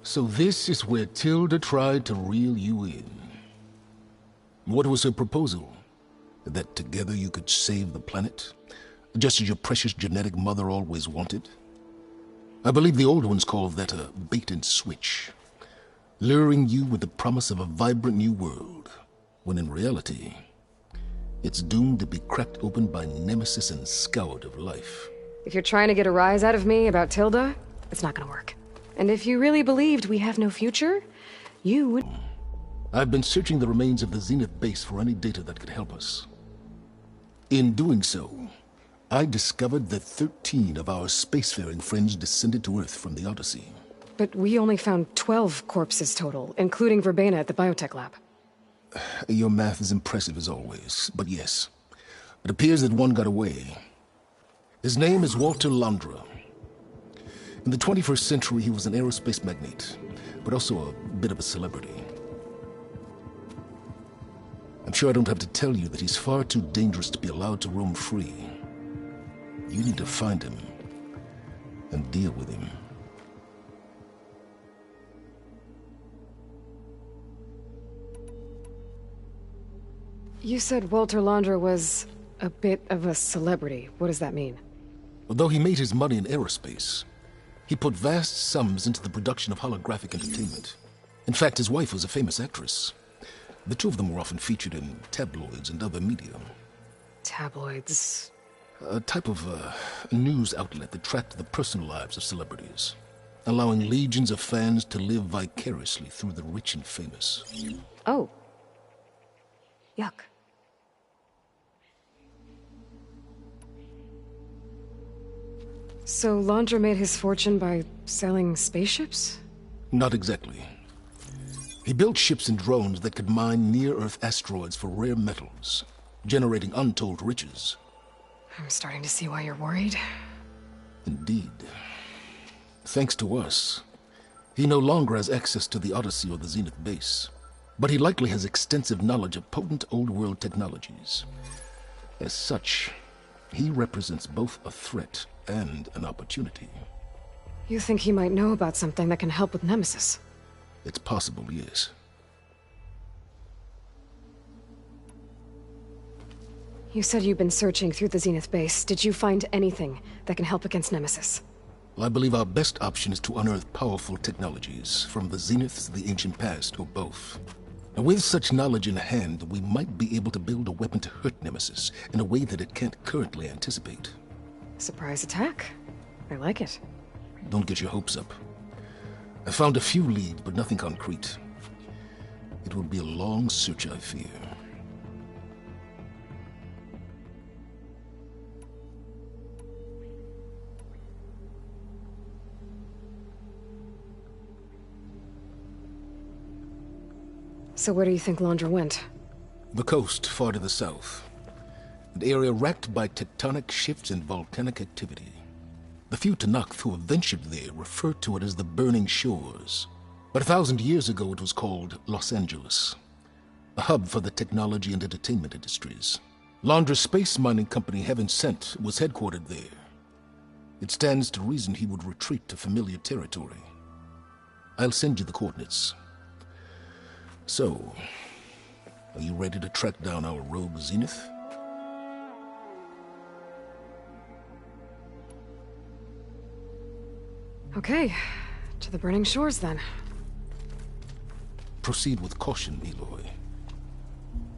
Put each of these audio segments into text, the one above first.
So this is where Tilda tried to reel you in. What was her proposal? That together you could save the planet? Just as your precious genetic mother always wanted? I believe the old ones called that a bait and switch. Luring you with the promise of a vibrant new world, when in reality, it's doomed to be cracked open by Nemesis and scoured of life. If you're trying to get a rise out of me about Tilda, it's not gonna work. And if you really believed we have no future, you would... I've been searching the remains of the Zenith base for any data that could help us. In doing so, I discovered that 13 of our spacefaring friends descended to Earth from the Odyssey. But we only found 12 corpses total, including Verbena at the biotech lab. Your math is impressive as always, but yes. It appears that one got away. His name is Walter Londra. In the 21st century, he was an aerospace magnate, but also a bit of a celebrity. I'm sure I don't have to tell you that he's far too dangerous to be allowed to roam free. You need to find him and deal with him. You said Walter Londra was a bit of a celebrity. What does that mean? Although he made his money in aerospace, he put vast sums into the production of holographic entertainment. In fact, his wife was a famous actress. The two of them were often featured in tabloids and other media. Tabloids? A type of news outlet that tracked the personal lives of celebrities, allowing legions of fans to live vicariously through the rich and famous. Oh. Yuck. So Londra made his fortune by selling spaceships? Not exactly. He built ships and drones that could mine near-Earth asteroids for rare metals, generating untold riches. I'm starting to see why you're worried. Indeed. Thanks to us, he no longer has access to the Odyssey or the Zenith base, but he likely has extensive knowledge of potent old-world technologies. As such, he represents both a threat and an opportunity. You think he might know about something that can help with Nemesis? It's possible, yes. You said you've been searching through the Zenith base. Did you find anything that can help against Nemesis? Well, I believe our best option is to unearth powerful technologies, from the Zeniths to the ancient past, or both. And with such knowledge in hand, we might be able to build a weapon to hurt Nemesis in a way that it can't currently anticipate. Surprise attack. I like it. Don't get your hopes up. I found a few leads, but nothing concrete. It will be a long search, I fear. So where do you think Londra went? The coast, far to the south. An area racked by tectonic shifts and volcanic activity. The few Tenakth who have ventured there refer to it as the Burning Shores. But 1,000 years ago it was called Los Angeles, a hub for the technology and entertainment industries. Londra's space mining company, Heaven Sent, was headquartered there. It stands to reason he would retreat to familiar territory. I'll send you the coordinates. So, are you ready to track down our rogue Zenith? Okay, to the Burning Shores then. Proceed with caution, Aloy.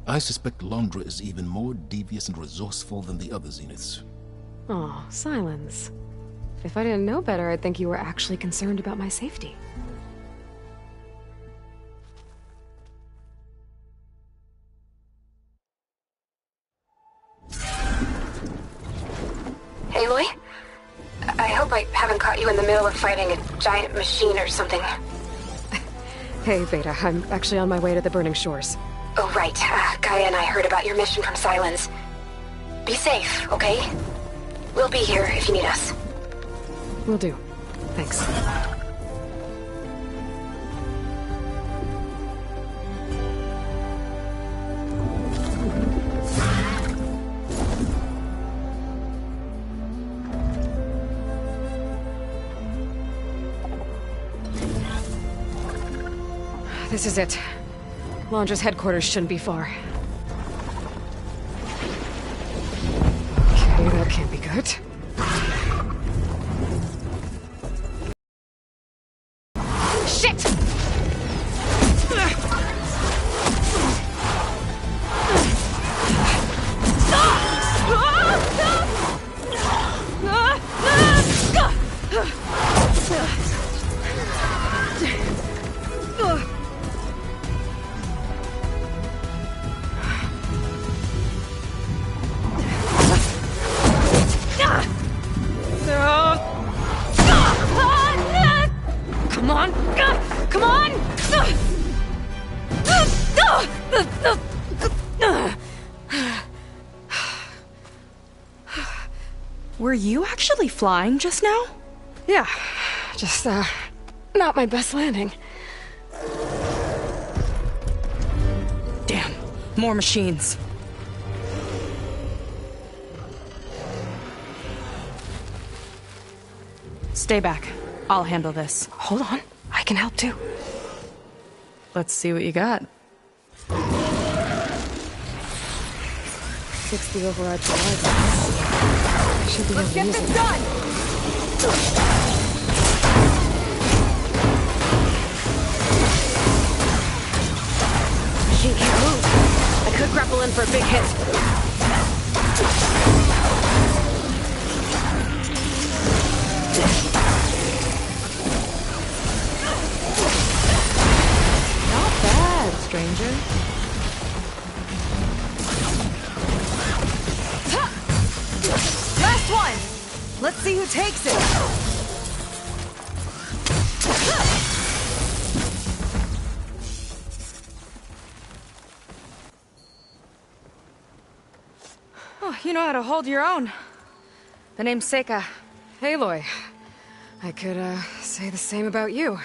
I suspect Londra is even more devious and resourceful than the other Zeniths. Aw, Silence. If I didn't know better, I'd think you were actually concerned about my safety. Aloy? I hope I haven't caught you in the middle of fighting a giant machine or something. Hey, Beta, I'm actually on my way to the Burning Shores. Oh, right. Gaia and I heard about your mission from Silence. Be safe, okay? We'll be here if you need us. Will do. Thanks. This is it. Londra's headquarters shouldn't be far. Okay, that can't be good. Shit! Come on! Come on! Were you actually flying just now? Yeah, just, not my best landing. Damn, more machines. Stay back. I'll handle this. Hold on, I can help too. Let's see what you got. 60 override for I should be able to use it. done! Machine can't move. I could grapple in for a big hit. Not bad, stranger. Last one! Let's see who takes it! Oh, you know how to hold your own. The name's Seika. Aloy. I could, say the same about you.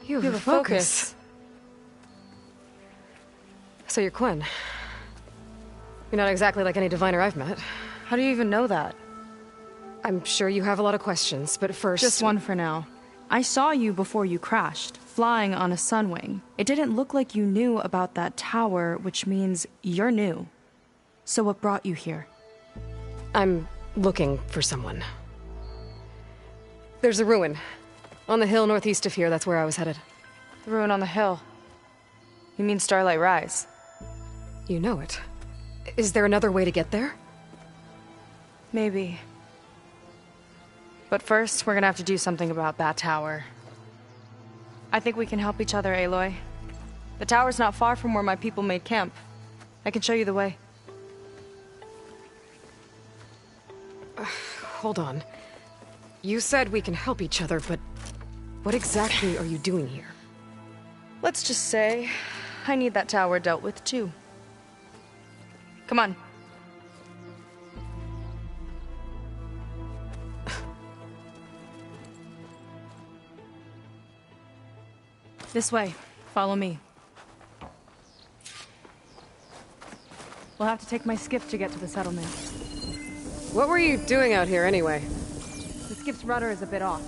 You have a focus. So you're Quinn. You're not exactly like any diviner I've met. How do you even know that? I'm sure you have a lot of questions, but first... Just one for now. I saw you before you crashed, flying on a Sunwing. It didn't look like you knew about that tower, which means you're new. So what brought you here? I'm looking for someone. There's a ruin. On the hill northeast of here, that's where I was headed. The ruin on the hill. You mean Starlight Rise? You know it. Is there another way to get there? Maybe. But first, we're gonna have to do something about that tower. I think we can help each other, Aloy. The tower's not far from where my people made camp. I can show you the way. Hold on. You said we can help each other, but what exactly are you doing here? Let's just say, I need that tower dealt with too. Come on. This way. Follow me. We'll have to take my skiff to get to the settlement. What were you doing out here anyway? The skiff's rudder is a bit off.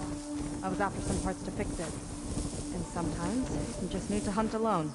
I was after some parts to fix it. And sometimes, you just need to hunt alone.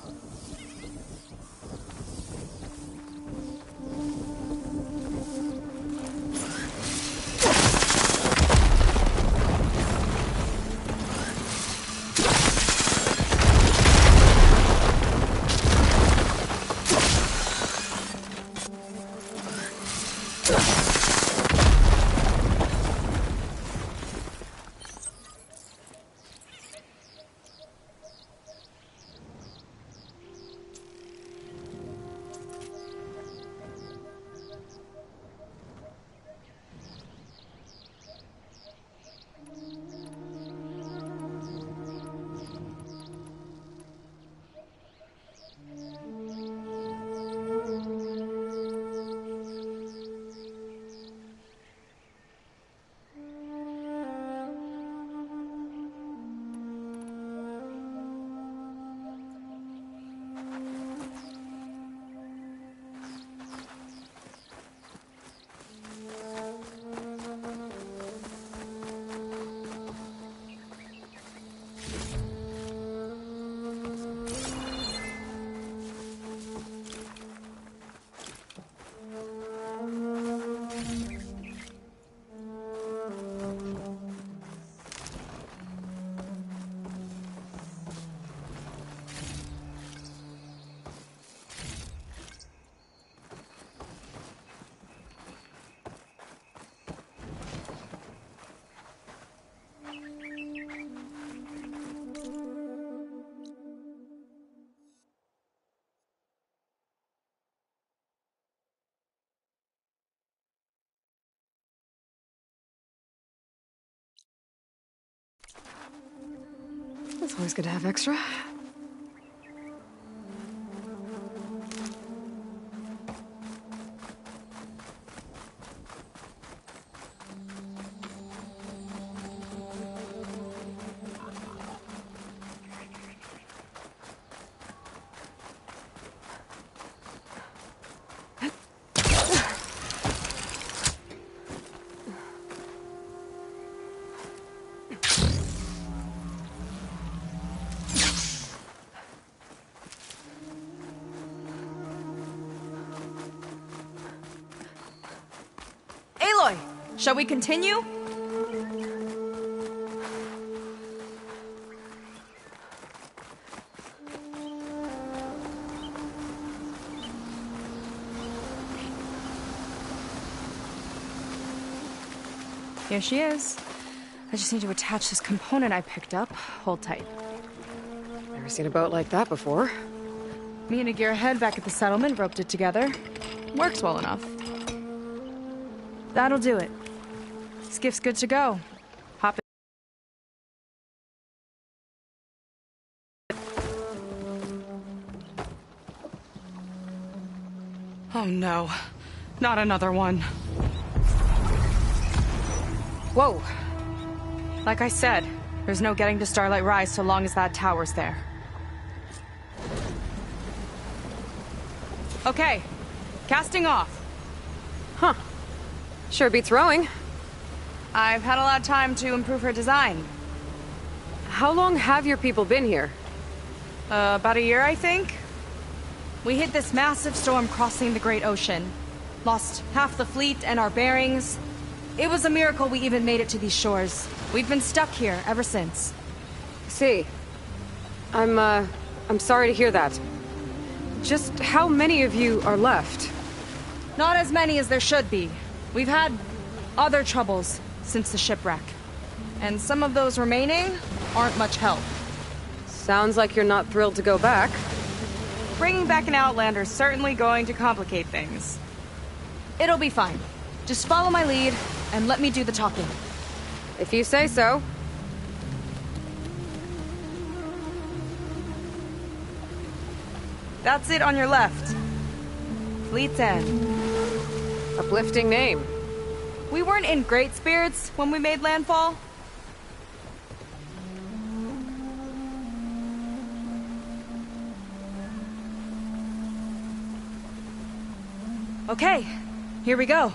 It's always good to have extra. Aloy, shall we continue? Here she is. I just need to attach this component I picked up. Hold tight. Never seen a boat like that before. Me and a gearhead back at the settlement roped it together. Works well enough. That'll do it. Skiff's good to go. Hop in. Oh no. Not another one. Whoa. Like I said, there's no getting to Starlight Rise so long as that tower's there. Okay. Casting off. Huh. Sure beats rowing. I've had a lot of time to improve her design. How long have your people been here? About a year, I think. We hit this massive storm crossing the Great Ocean. Lost half the fleet and our bearings. It was a miracle we even made it to these shores. We've been stuck here ever since. See. I'm sorry to hear that. Just how many of you are left? Not as many as there should be. We've had other troubles since the shipwreck. And some of those remaining aren't much help. Sounds like you're not thrilled to go back. Bringing back an Outlander's certainly going to complicate things. It'll be fine. Just follow my lead and let me do the talking. If you say so. That's it on your left. Fleet's End. Uplifting name. We weren't in great spirits when we made landfall. Okay, here we go.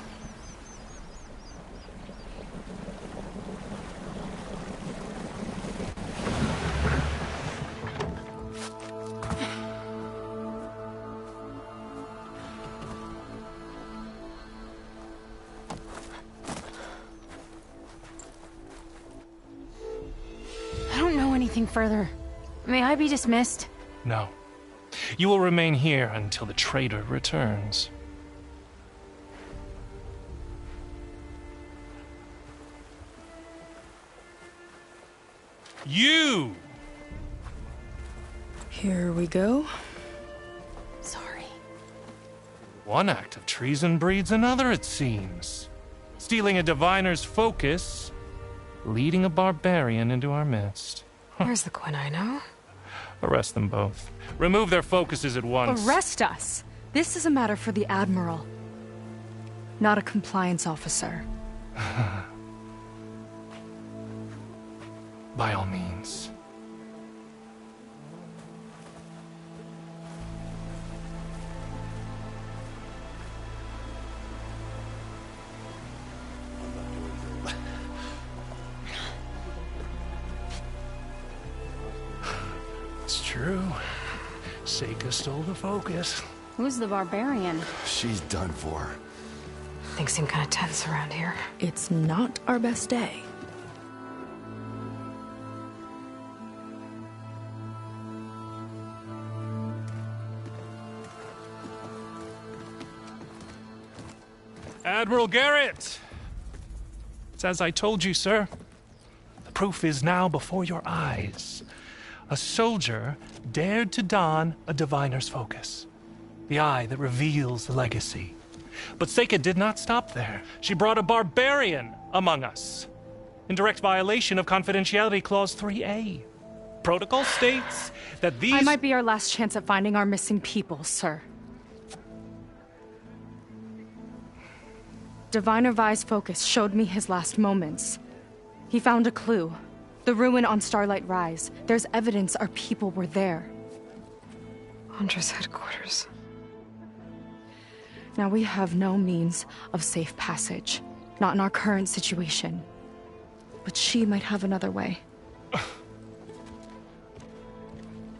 I don't know anything further. May I be dismissed? No. You will remain here until the trader returns. You! Here we go. Sorry. One act of treason breeds another, it seems. Stealing a diviner's focus, leading a barbarian into our midst. Where's the Quinn I know? Arrest them both. Remove their focuses at once. Arrest us! This is a matter for the Admiral, not a compliance officer. By all means. It's true. Seika stole the focus. Who's the barbarian? She's done for. Things seem kind of tense around here. It's not our best day. Admiral Garrett! It's as I told you, sir. The proof is now before your eyes. A soldier dared to don a diviner's focus, the eye that reveals the legacy. But Seika did not stop there. She brought a barbarian among us, in direct violation of Confidentiality Clause 3A. Protocol states that these... I might be our last chance at finding our missing people, sir. Diviner Vi's focus showed me his last moments. He found a clue. The ruin on Starlight Rise. There's evidence our people were there. Hunter's headquarters. Now we have no means of safe passage. Not in our current situation. But she might have another way.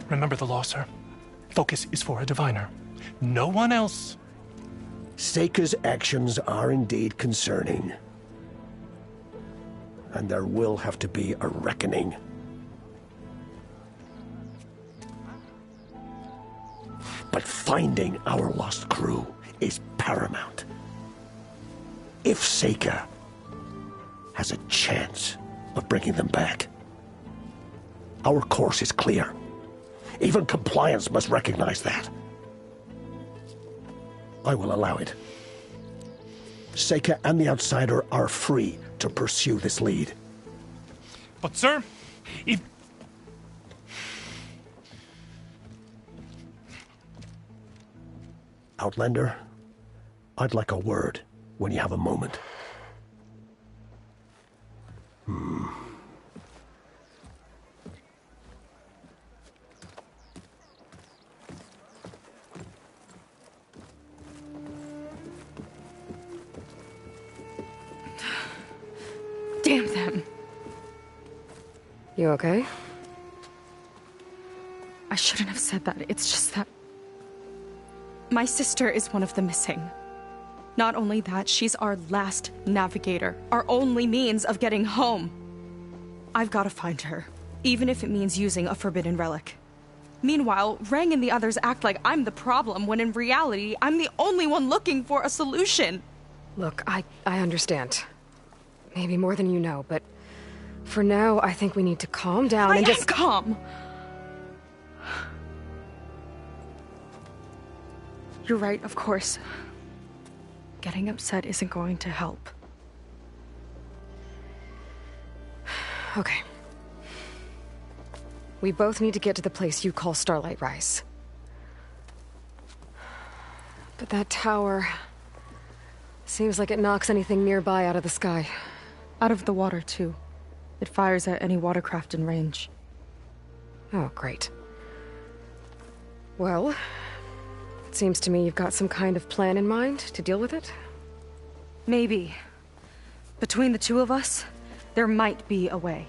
Remember the law, sir. Focus is for a diviner. No one else. Seika's actions are indeed concerning. And there will have to be a reckoning. But finding our lost crew is paramount. If Seika has a chance of bringing them back, our course is clear. Even compliance must recognize that. I will allow it. Seika and the Outsider are free to pursue this lead. But, sir, if... Outlander, I'd like a word when you have a moment. Damn them. You okay? I shouldn't have said that. It's just that... my sister is one of the missing. Not only that, she's our last navigator. Our only means of getting home. I've got to find her. Even if it means using a forbidden relic. Meanwhile, Rang and the others act like I'm the problem, when in reality, I'm the only one looking for a solution. Look, I understand. Maybe more than you know, but for now, I think we need to calm down and just... calm! You're right, of course. Getting upset isn't going to help. Okay. We both need to get to the place you call Starlight Rise. But that tower... seems like it knocks anything nearby out of the sky. Out of the water, too. It fires at any watercraft in range. Oh, great. Well, it seems to me you've got some kind of plan in mind to deal with it. Maybe. Between the two of us, there might be a way.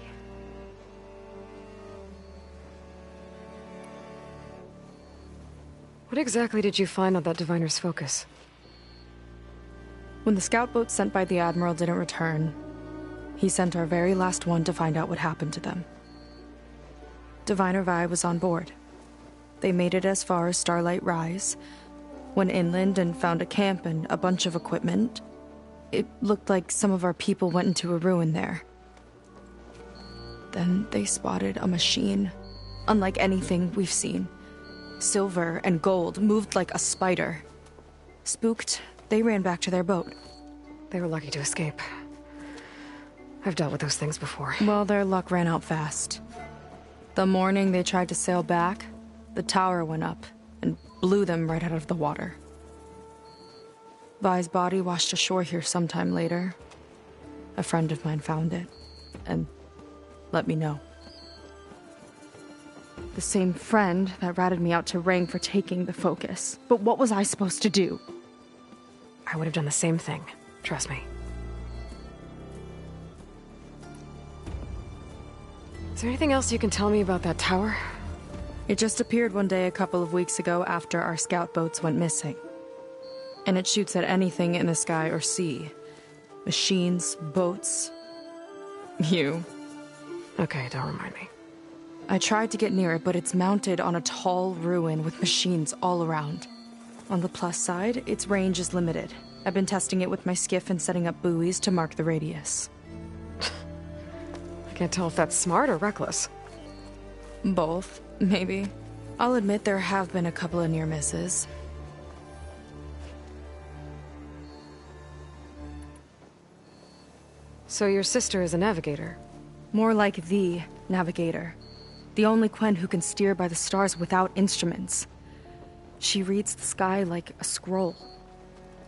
What exactly did you find on that Diviner's focus? When the scout boat sent by the Admiral didn't return, he sent our very last one to find out what happened to them. Diviner Vi was on board. They made it as far as Starlight Rise, went inland and found a camp and a bunch of equipment. It looked like some of our people went into a ruin there. Then they spotted a machine, unlike anything we've seen. Silver and gold, moved like a spider. Spooked, they ran back to their boat. They were lucky to escape. I've dealt with those things before. Well, their luck ran out fast. The morning they tried to sail back, the tower went up and blew them right out of the water. Vi's body washed ashore here sometime later. A friend of mine found it and let me know. The same friend that ratted me out to Rang for taking the focus. But what was I supposed to do? I would have done the same thing. Trust me. Is there anything else you can tell me about that tower? It just appeared one day a couple of weeks ago after our scout boats went missing. And it shoots at anything in the sky or sea. Machines, boats... you. Okay, don't remind me. I tried to get near it, but it's mounted on a tall ruin with machines all around. On the plus side, its range is limited. I've been testing it with my skiff and setting up buoys to mark the radius. I can't tell if that's smart or reckless. Both, maybe. I'll admit there have been a couple of near misses. So your sister is a navigator? More like the navigator. The only Quen who can steer by the stars without instruments. She reads the sky like a scroll.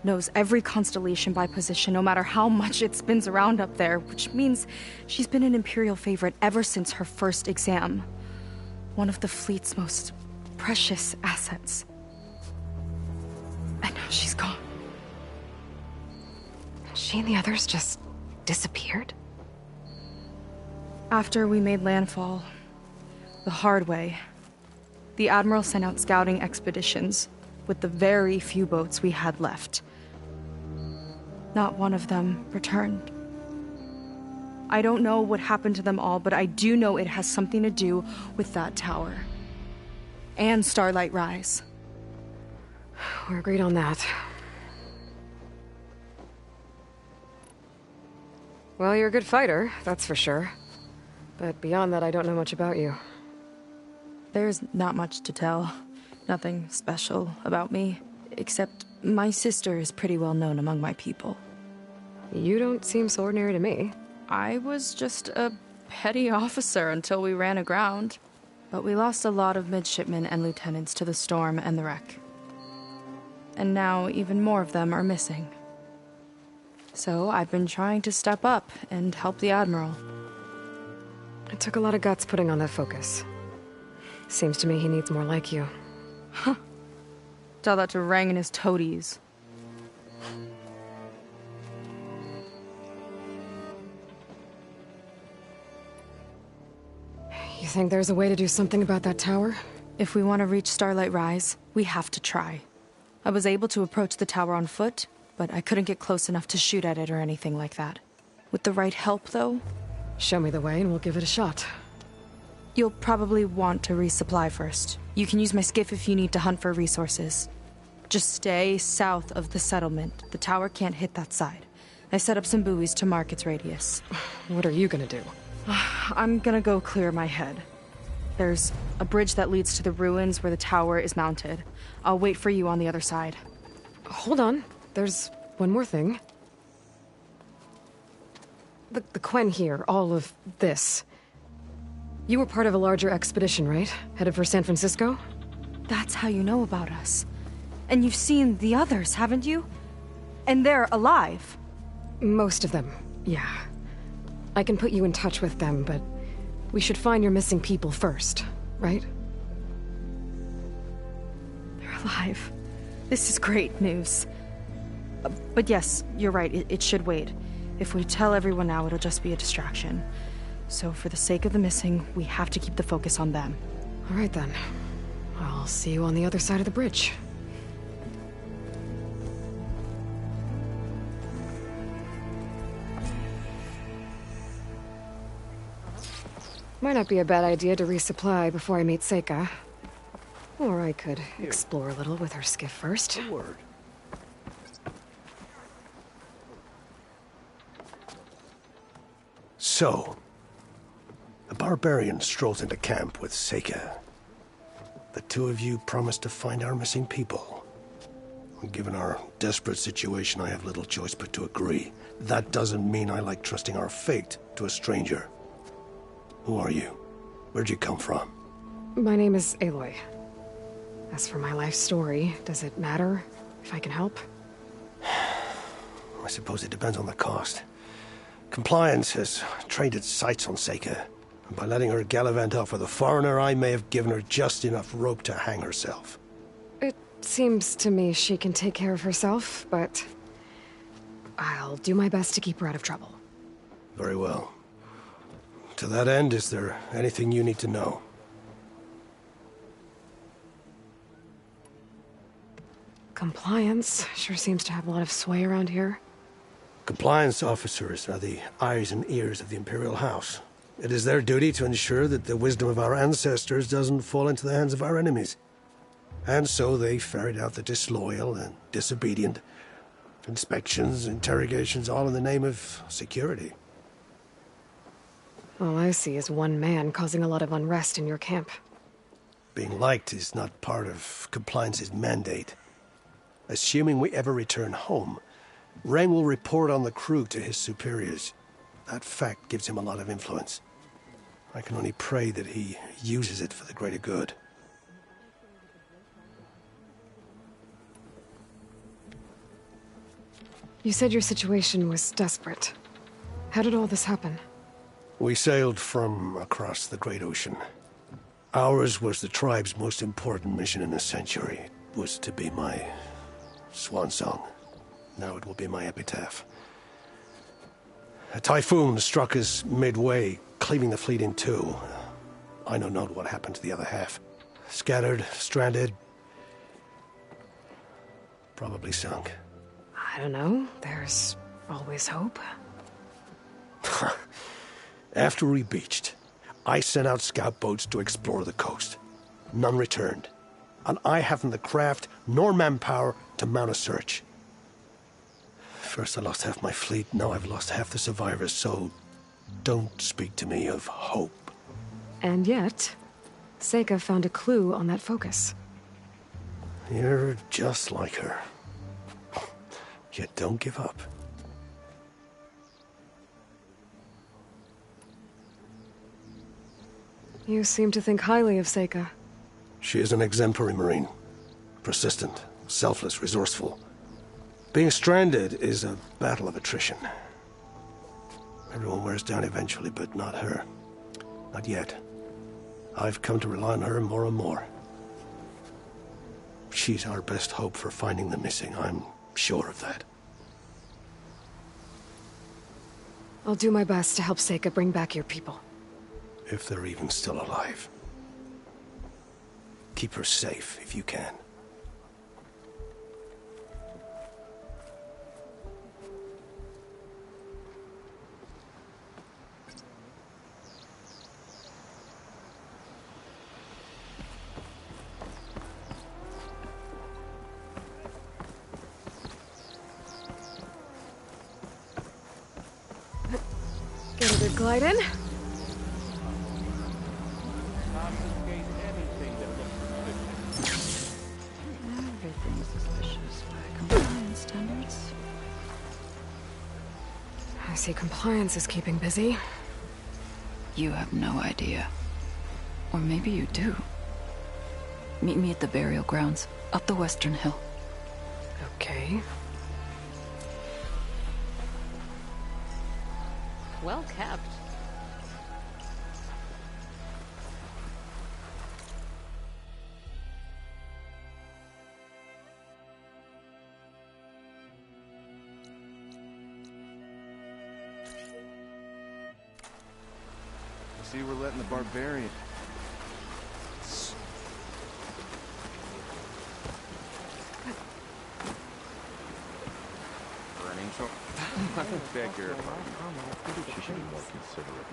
Knows every constellation by position, no matter how much it spins around up there, which means she's been an Imperial favorite ever since her first exam. One of the fleet's most precious assets. And now she's gone. She and the others just disappeared? After we made landfall, the hard way, the Admiral sent out scouting expeditions with the very few boats we had left. Not one of them returned. I don't know what happened to them all, but I do know it has something to do with that tower. And Starlight Rise. We're agreed on that. Well, you're a good fighter, that's for sure. But beyond that, I don't know much about you. There's not much to tell. Nothing special about me. Except my sister is pretty well known among my people. You don't seem so ordinary to me. I was just a petty officer until we ran aground. But we lost a lot of midshipmen and lieutenants to the storm and the wreck. And now even more of them are missing. So I've been trying to step up and help the Admiral. It took a lot of guts putting on that focus. Seems to me he needs more like you. Huh. Tell that to Rang and his toadies. You think there's a way to do something about that tower? If we want to reach Starlight Rise, we have to try. I was able to approach the tower on foot, but I couldn't get close enough to shoot at it or anything like that. With the right help, though... Show me the way and we'll give it a shot. You'll probably want to resupply first. You can use my skiff if you need to hunt for resources. Just stay south of the settlement. The tower can't hit that side. I set up some buoys to mark its radius. What are you gonna do? I'm gonna go clear my head. There's a bridge that leads to the ruins where the tower is mounted. I'll wait for you on the other side. Hold on. There's one more thing. The Quen here, all of this. You were part of a larger expedition, right? Headed for San Francisco? That's how you know about us. And you've seen the others, haven't you? And they're alive. Most of them, yeah. I can put you in touch with them, but we should find your missing people first, right? They're alive. This is great news. But yes, you're right, it should wait. If we tell everyone now, it'll just be a distraction. So for the sake of the missing, we have to keep the focus on them. All right then. I'll see you on the other side of the bridge. Might not be a bad idea to resupply before I meet Seika. Or I could explore a little with her skiff first. A word. So, a barbarian strolls into camp with Seika. The two of you promised to find our missing people. Given our desperate situation, I have little choice but to agree. That doesn't mean I like trusting our fate to a stranger. Who are you? Where'd you come from? My name is Aloy. As for my life story, does it matter if I can help? I suppose it depends on the cost. Compliance has trained its sights on Seika, and by letting her gallivant off with a foreigner, I may have given her just enough rope to hang herself. It seems to me she can take care of herself, but I'll do my best to keep her out of trouble. Very well. To that end, is there anything you need to know? Compliance sure seems to have a lot of sway around here. Compliance officers are the eyes and ears of the Imperial House. It is their duty to ensure that the wisdom of our ancestors doesn't fall into the hands of our enemies. And so they ferret out the disloyal and disobedient. Inspections, interrogations, all in the name of security. All I see is one man causing a lot of unrest in your camp. Being liked is not part of Compliance's mandate. Assuming we ever return home, Rang will report on the crew to his superiors. That fact gives him a lot of influence. I can only pray that he uses it for the greater good. You said your situation was desperate. How did all this happen? We sailed from across the great ocean. Ours was the tribe's most important mission in a century. It was to be my swan song. Now it will be my epitaph. A typhoon struck us midway, cleaving the fleet in two. I know not what happened to the other half. Scattered, stranded, probably sunk. I don't know. There's always hope. After we beached, I sent out scout boats to explore the coast. None returned. And I haven't the craft nor manpower to mount a search. First I lost half my fleet, now I've lost half the survivors, so don't speak to me of hope. And yet, Seika found a clue on that focus. You're just like her. Yet don't give up. You seem to think highly of Seika. She is an exemplary Marine. Persistent, selfless, resourceful. Being stranded is a battle of attrition. Everyone wears down eventually, but not her. Not yet. I've come to rely on her more and more. She's our best hope for finding the missing, I'm sure of that. I'll do my best to help Seika bring back your people. If they're even still alive. Keep her safe if you can. Get a good glide in. Everything's suspicious by compliance standards. I see compliance is keeping busy. You have no idea. Or maybe you do. Meet me at the burial grounds, up the western hill. Okay. Well kept. See, we're letting the barbarian. For an angel? I beg your pardon. She should be more considerate.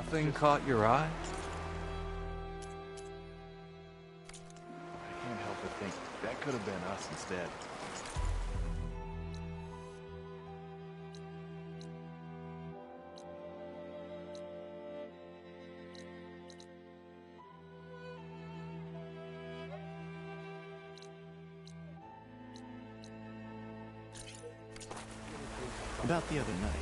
Nothing caught your eye? I can't help but think that could have been us instead. About the other night.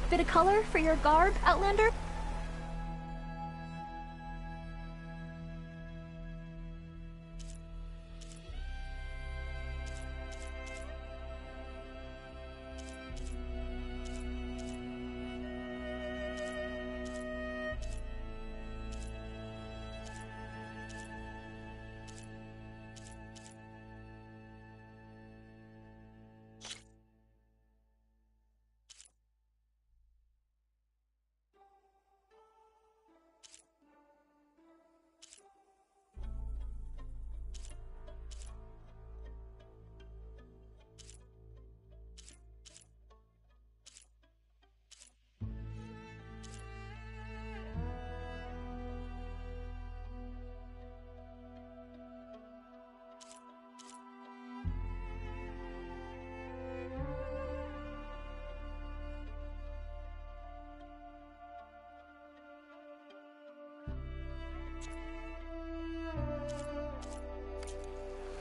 Bit of color for your garb, Outlander?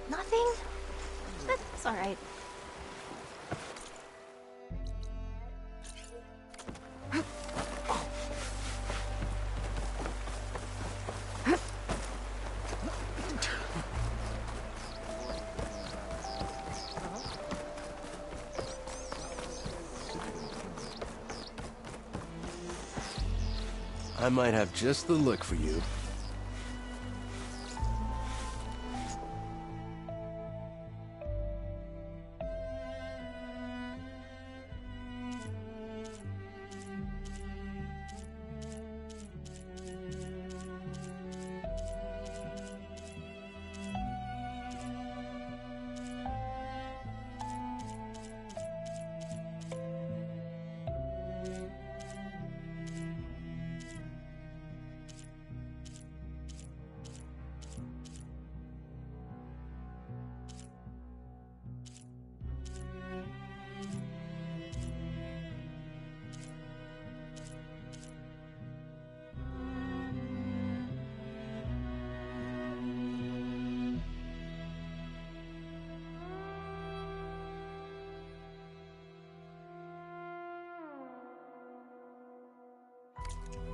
Nothing? That's alright. I might have just the look for you.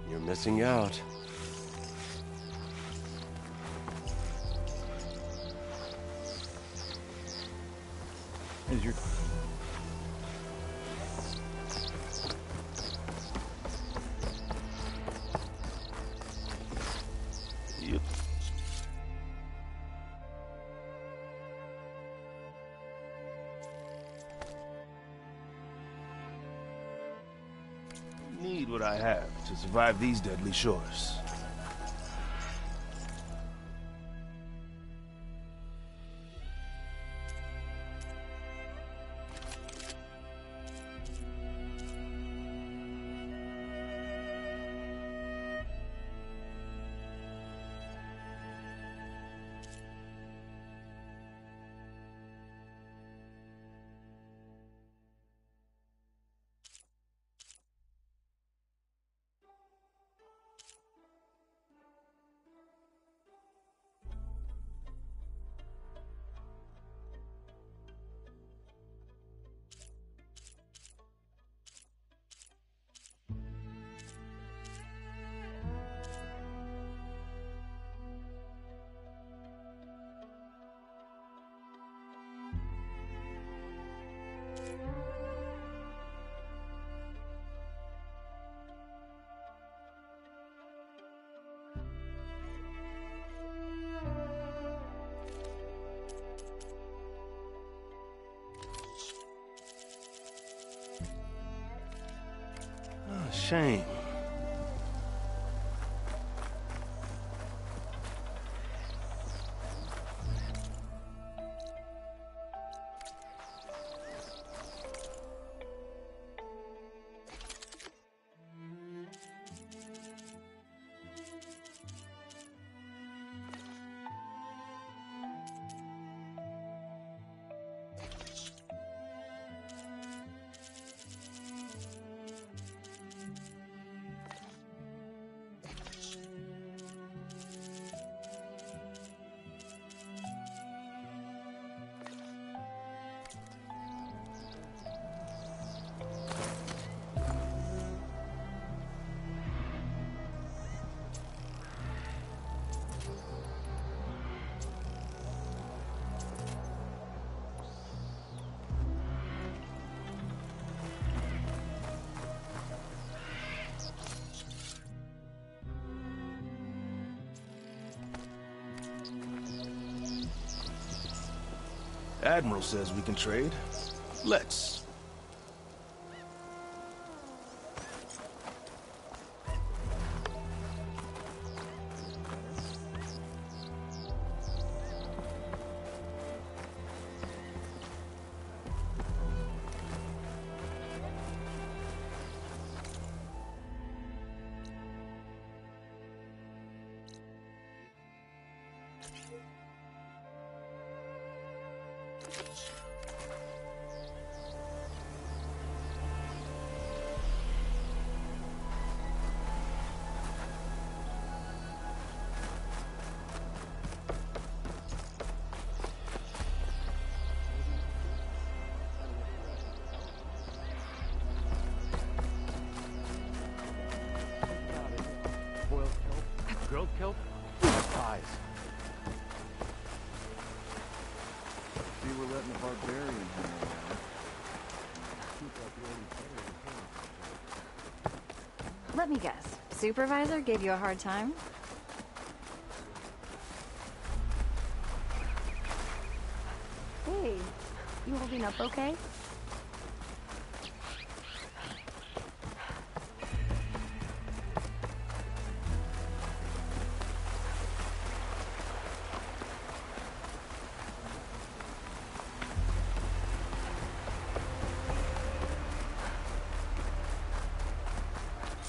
You're missing out. Is your... Yep. Need what I have to survive these deadly shores. Oh, shame. Admiral says we can trade. Let's. Grilled kelp? Pies. See, we're letting the barbarian hang around. Let me guess. Supervisor gave you a hard time? Hey, you holding up okay?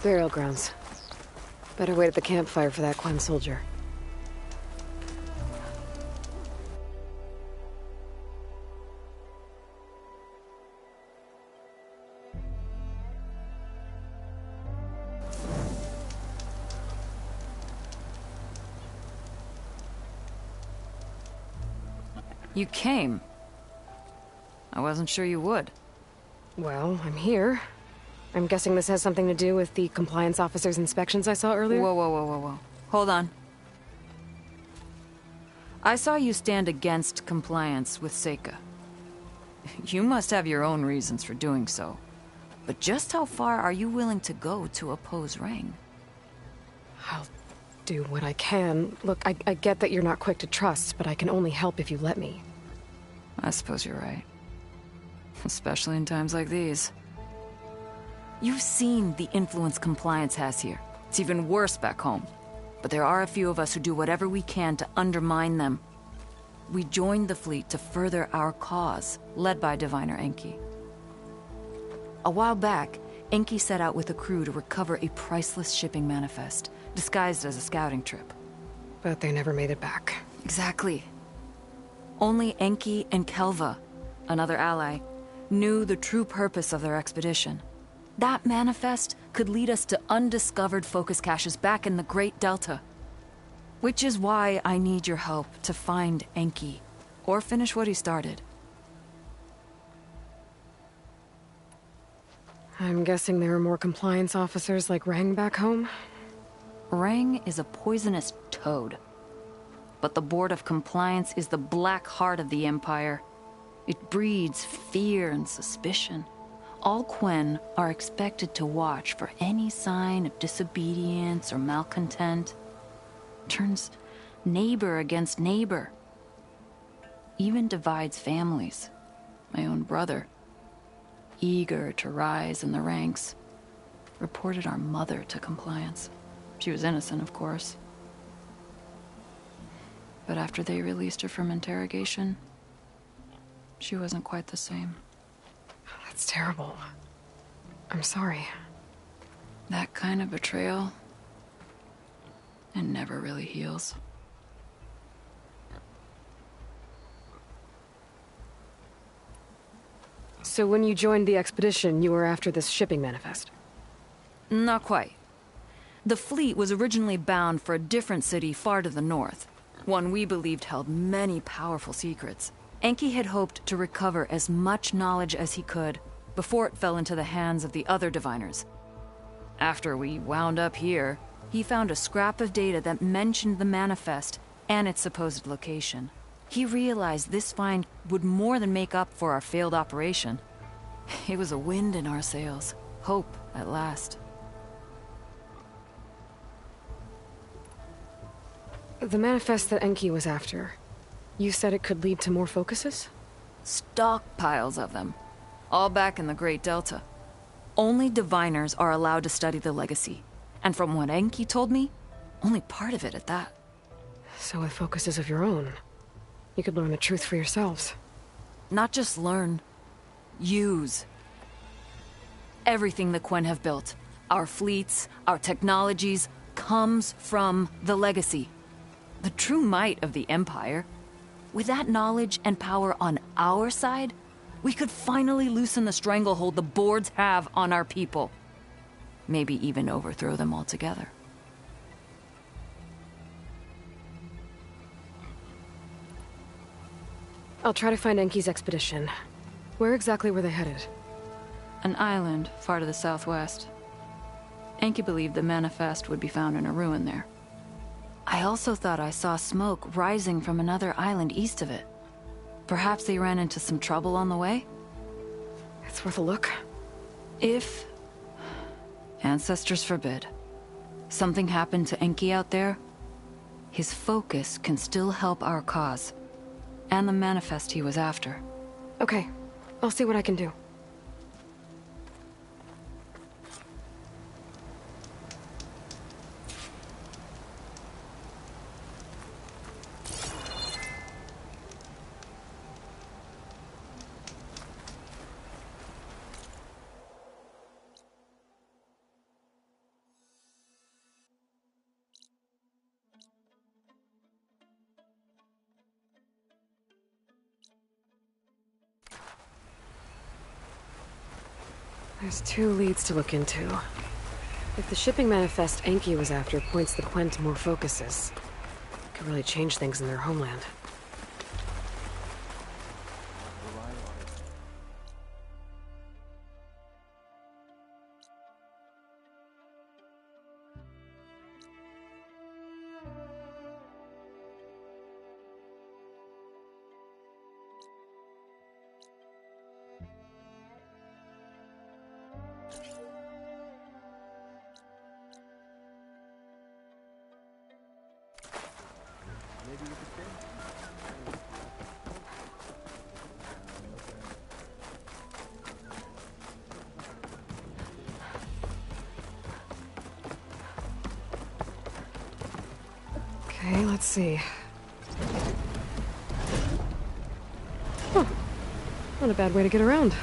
Burial grounds. Better wait at the campfire for that Quen soldier. You came. I wasn't sure you would. Well, I'm here. I'm guessing this has something to do with the compliance officer's inspections I saw earlier? Whoa. Hold on. I saw you stand against compliance with Seika. You must have your own reasons for doing so. But just how far are you willing to go to oppose Rang? I'll do what I can. Look, I get that you're not quick to trust, but I can only help if you let me. I suppose you're right. Especially in times like these. You've seen the influence compliance has here. It's even worse back home. But there are a few of us who do whatever we can to undermine them. We joined the fleet to further our cause, led by Diviner Enki. A while back, Enki set out with a crew to recover a priceless shipping manifest, disguised as a scouting trip. But they never made it back. Exactly. Only Enki and Kelva, another ally, knew the true purpose of their expedition. That manifest could lead us to undiscovered focus caches back in the Great Delta. Which is why I need your help to find Enki, or finish what he started. I'm guessing there are more compliance officers like Rang back home? Rang is a poisonous toad. But the Board of Compliance is the black heart of the Empire. It breeds fear and suspicion. All Quen are expected to watch for any sign of disobedience or malcontent. Turns neighbor against neighbor. Even divides families. My own brother, eager to rise in the ranks, reported our mother to compliance. She was innocent, of course. But after they released her from interrogation, she wasn't quite the same. That's terrible. I'm sorry. That kind of betrayal, it never really heals. So when you joined the expedition, you were after this shipping manifest? Not quite. The fleet was originally bound for a different city far to the north, one we believed held many powerful secrets. Enki had hoped to recover as much knowledge as he could before it fell into the hands of the other diviners. After we wound up here, he found a scrap of data that mentioned the manifest and its supposed location. He realized this find would more than make up for our failed operation. It was a wind in our sails. Hope, at last. The manifest that Enki was after, you said it could lead to more focuses? Stockpiles of them. All back in the Great Delta. Only diviners are allowed to study the legacy. And from what Enki told me, only part of it at that. So with focuses of your own, you could learn the truth for yourselves. Not just learn. Use. Everything the Quen have built, our fleets, our technologies, comes from the legacy. The true might of the Empire. With that knowledge and power on our side, we could finally loosen the stranglehold the boards have on our people. Maybe even overthrow them altogether. I'll try to find Enki's expedition. Where exactly were they headed? An island far to the southwest. Enki believed the manifest would be found in a ruin there. I also thought I saw smoke rising from another island east of it. Perhaps they ran into some trouble on the way? It's worth a look. If... ancestors forbid. Something happened to Enki out there, his focus can still help our cause. And the manifest he was after. Okay. I'll see what I can do. There's 2 leads to look into. If the shipping manifest Enki was after points the Quen to more focuses, it could really change things in their homeland. Okay, let's see. Huh. Not a bad way to get around.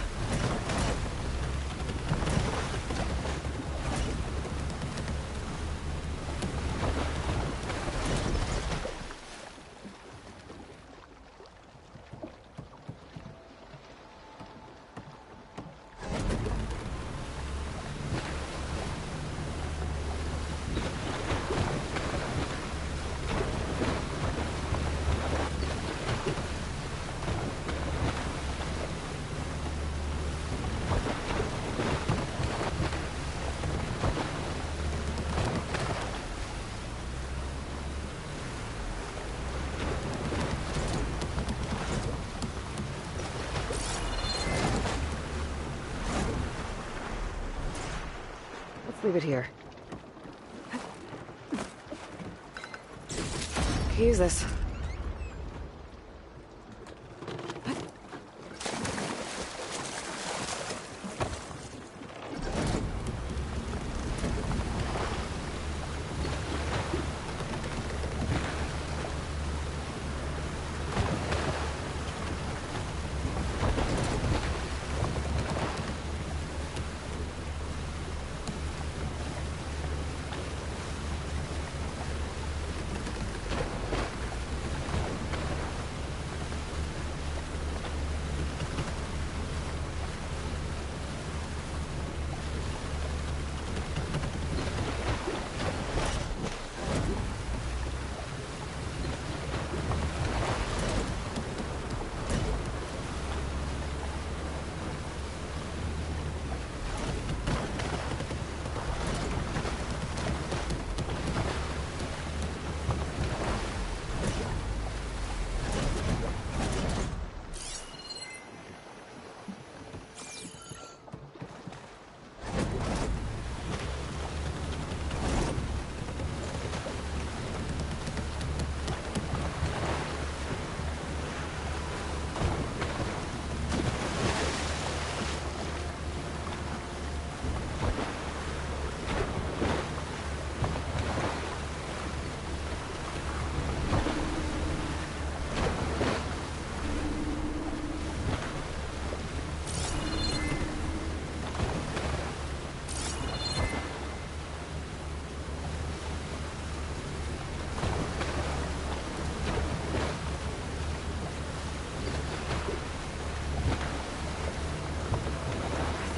Leave it here. Okay, use this.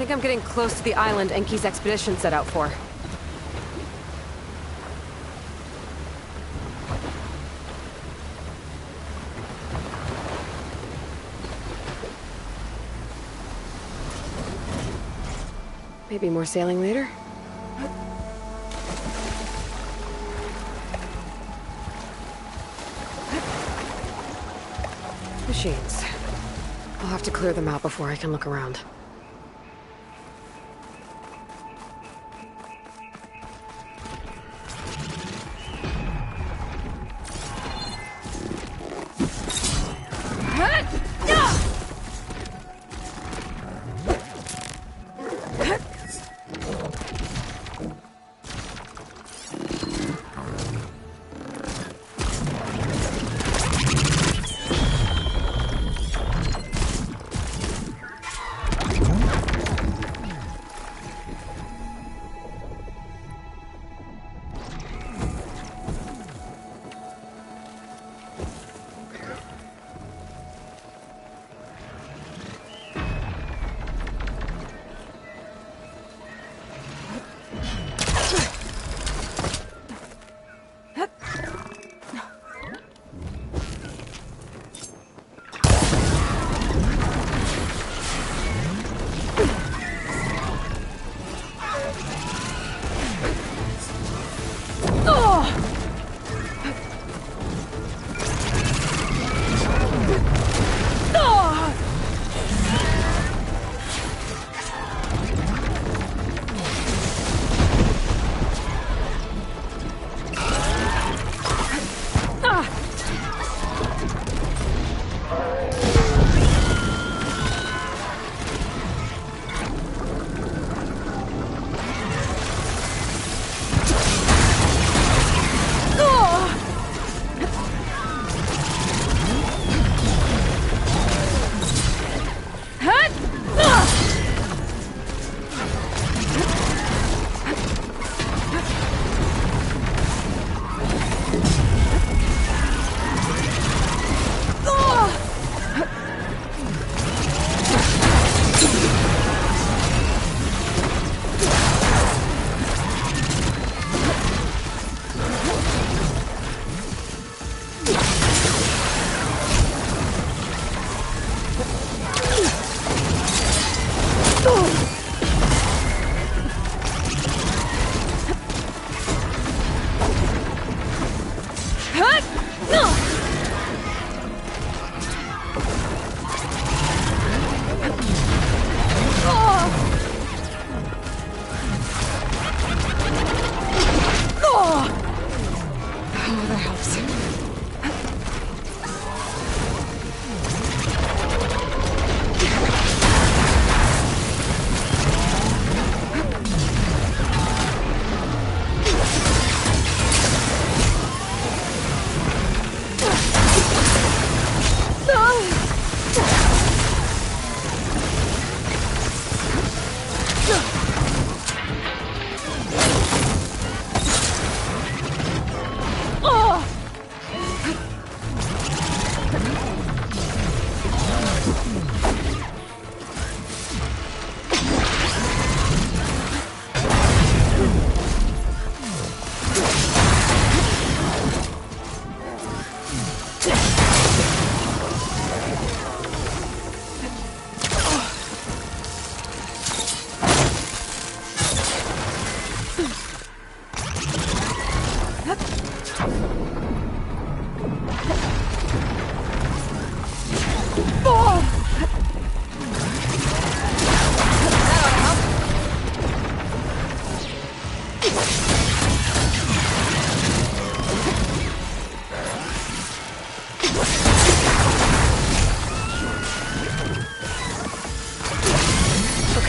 think I'm getting close to the island Enki's expedition set out for. Maybe more sailing later? Machines. I'll have to clear them out before I can look around.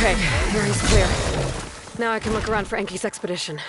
Okay, area's clear. Now I can look around for Enki's expedition.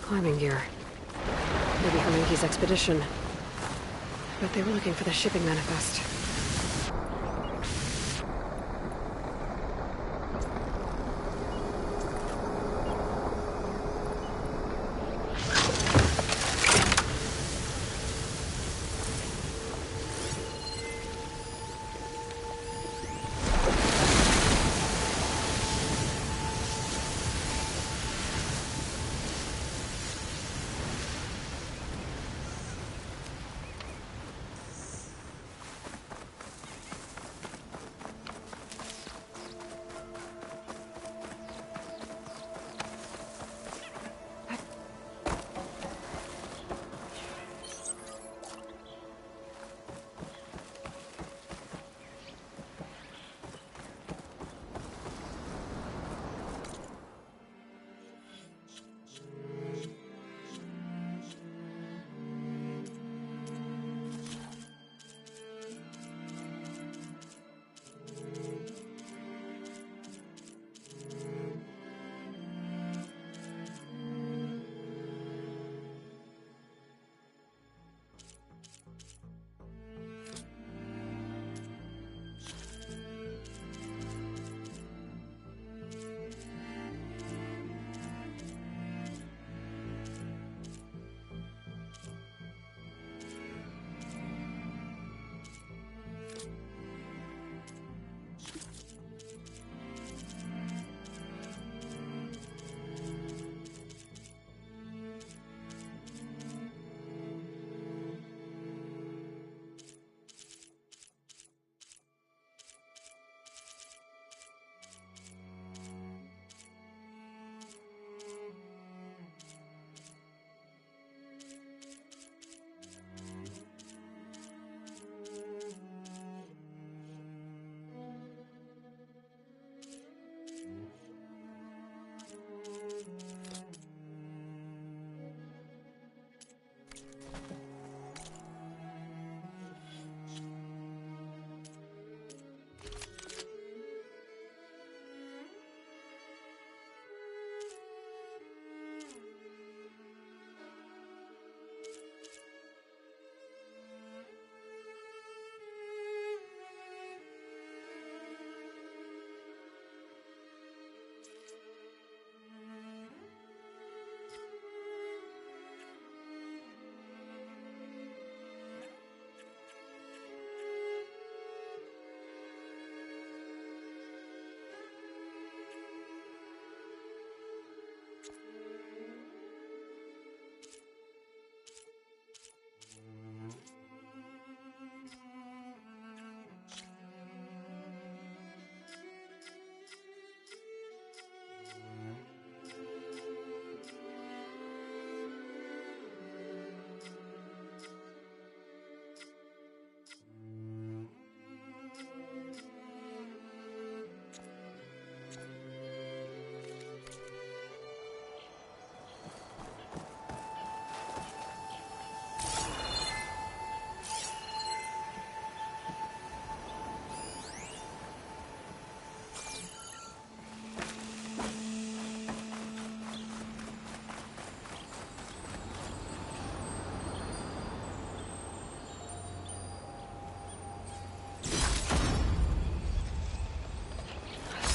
Climbing gear. Maybe from Enki's expedition. But they were looking for the shipping manifest.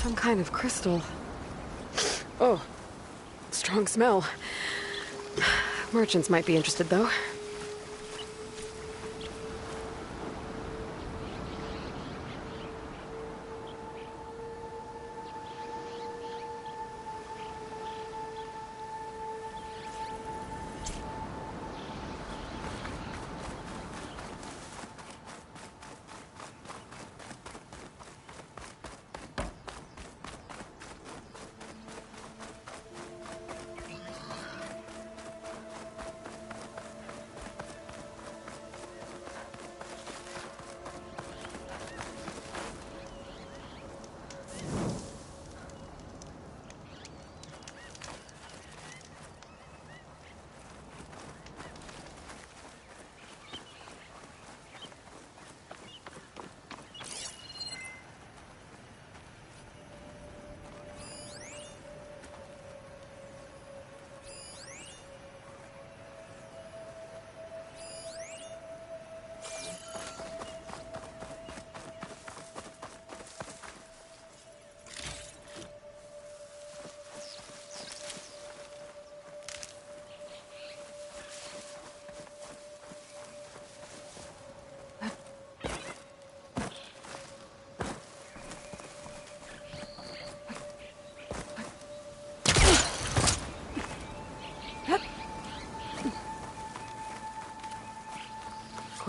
Some kind of crystal. Oh, strong smell. Merchants might be interested, though.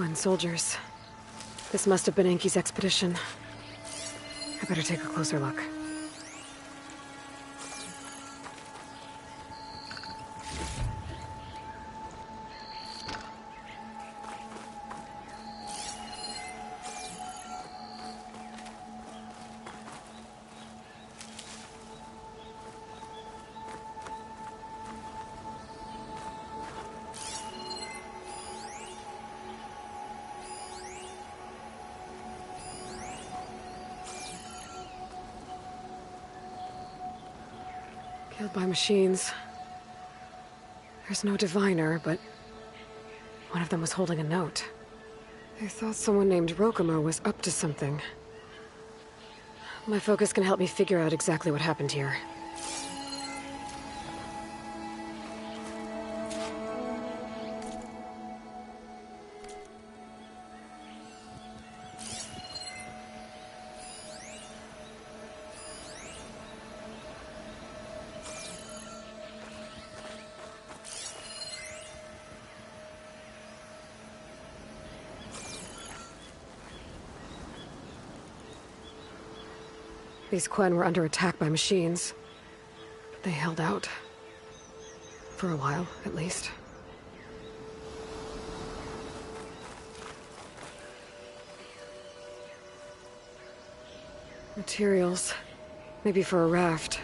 Quen soldiers. This must have been Enki's expedition. I better take a closer look. Killed by machines. There's no diviner, but one of them was holding a note. They thought someone named Rokumo was up to something. My focus can help me figure out exactly what happened here. These Quen were under attack by machines. But they held out. For a while, at least. Materials. Maybe for a raft.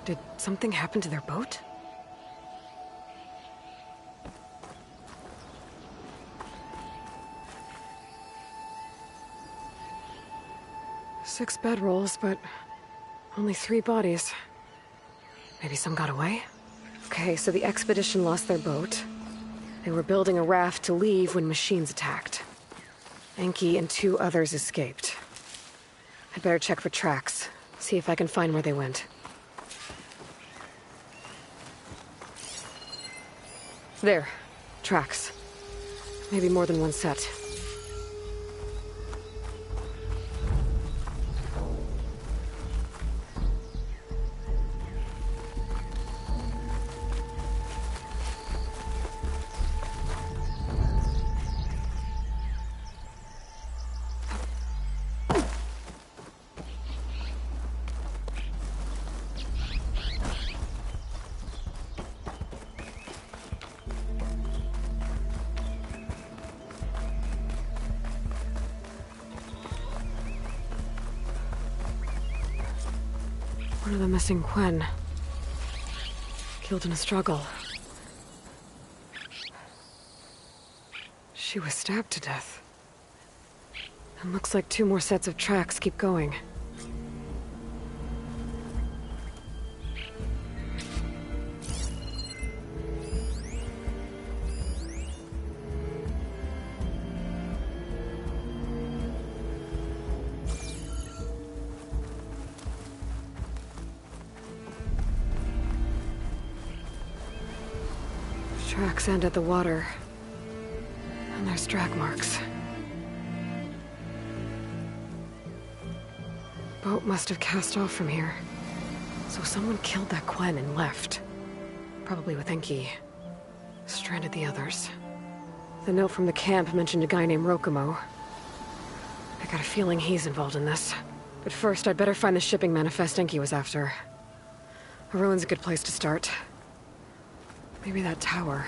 Did something happen to their boat? Six bedrolls, but only 3 bodies. Maybe some got away? Okay, so the expedition lost their boat. They were building a raft to leave when machines attacked. Enki and 2 others escaped. I'd better check for tracks, see if I can find where they went. There. Tracks. Maybe more than one set. One of the missing Quen. Killed in a struggle. She was stabbed to death. And looks like 2 more sets of tracks keep going. Tracks end at the water. And there's drag marks. Boat must have cast off from here. So someone killed that Quen and left. Probably with Enki. Stranded the others. The note from the camp mentioned a guy named Rokumo. I got a feeling he's involved in this. But first, I'd better find the shipping manifest Enki was after. A ruin's a good place to start. Maybe that tower.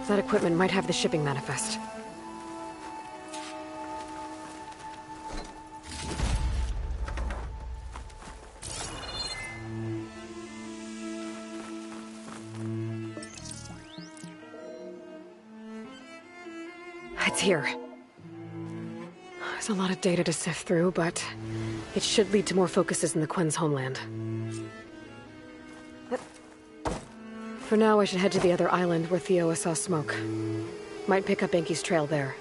That equipment might have the shipping manifest. It's here. There's a lot of data to sift through, but it should lead to more focuses in the Quen's homeland. For now, I should head to the other island where Theo saw smoke. Might pick up Enki's trail there.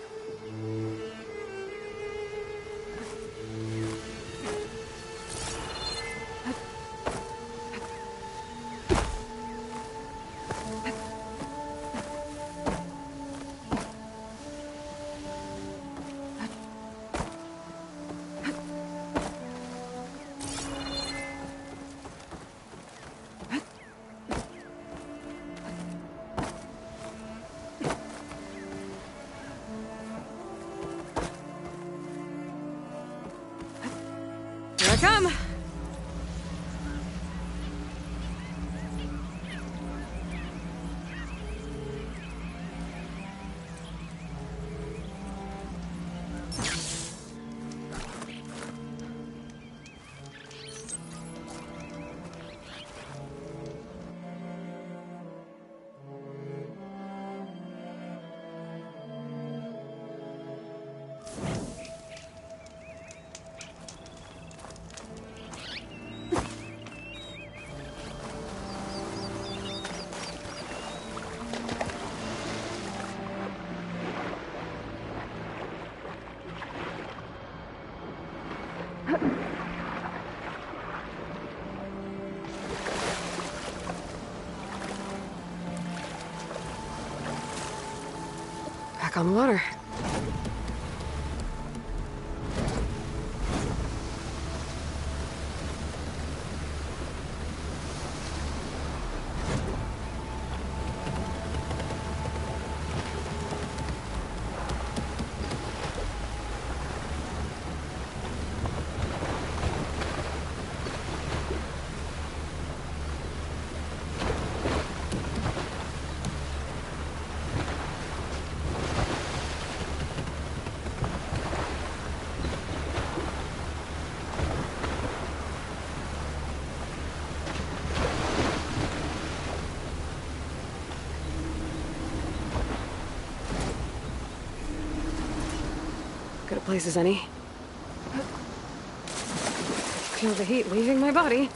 Here I come! Back on the water. Good a place as any. Feel the heat leaving my body.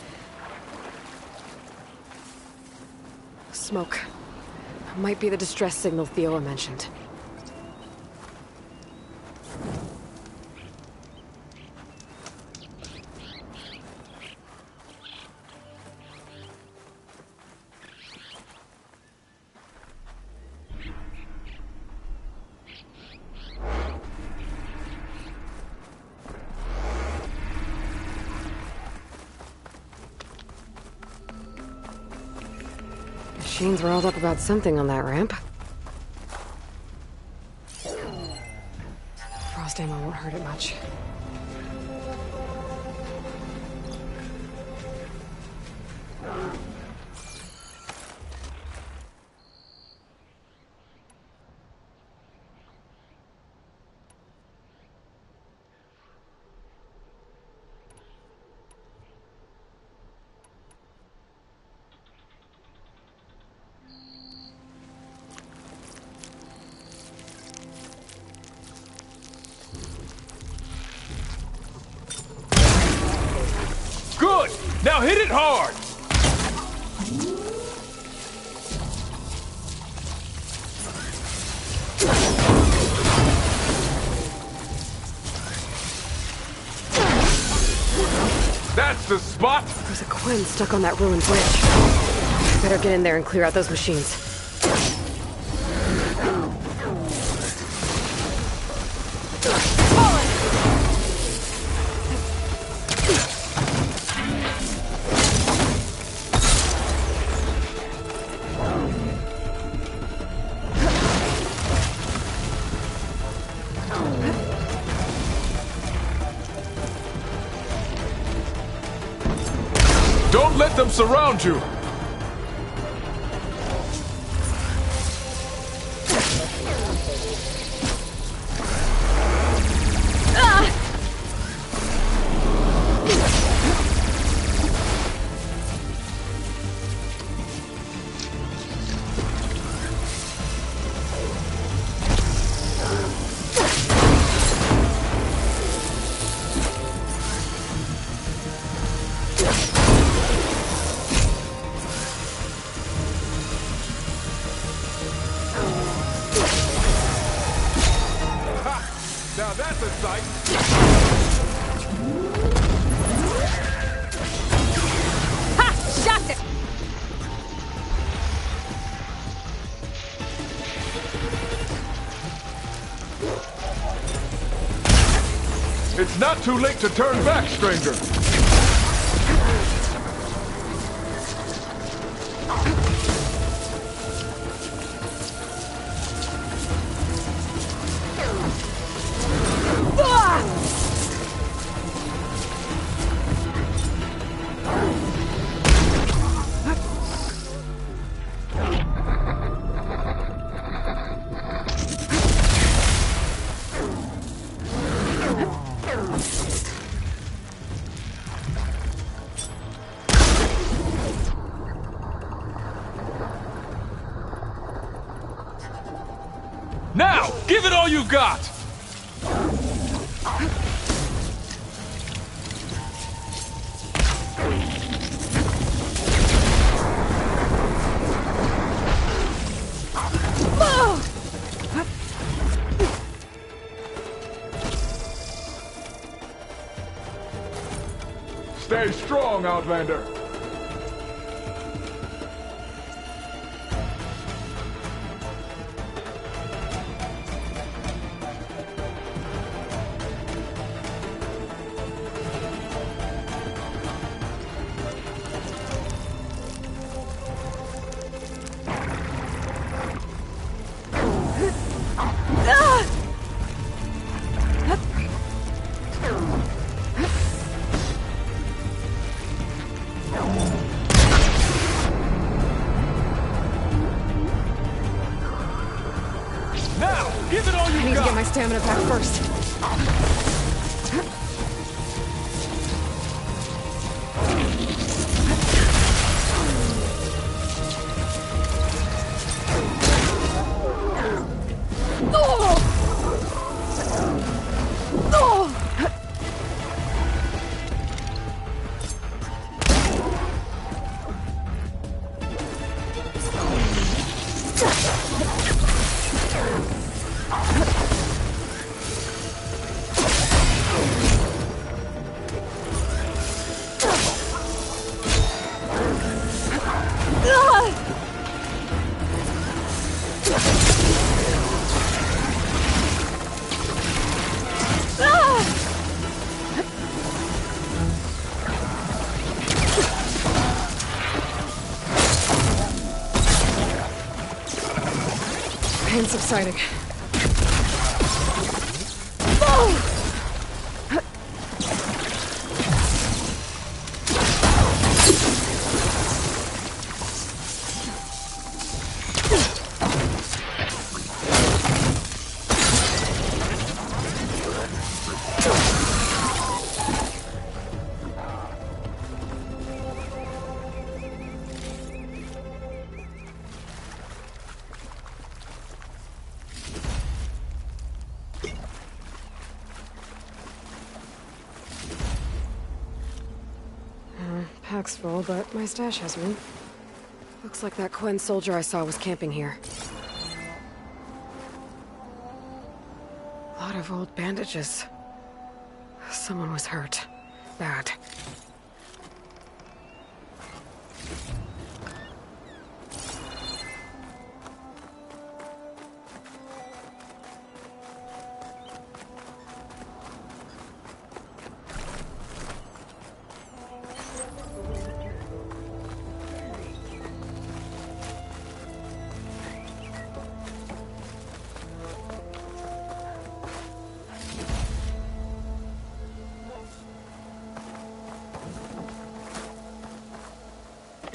Smoke. Might be the distress signal Theo mentioned. Machines rolled up about something on that ramp. Frost ammo won't hurt it much. Good! Now hit it hard! That's the spot! There's a Quen stuck on that ruined bridge. Better get in there and clear out those machines. Don't let them surround you! Now that's a sight. Ha! Shocked it! It's not too late to turn back, stranger. Now, give it all you got! Stay strong, Outlander. I need to get my stamina back first. Pain subsiding. Pack's full, but my stash has room. Looks like that Quen soldier I saw was camping here. A lot of old bandages. Someone was hurt. Bad.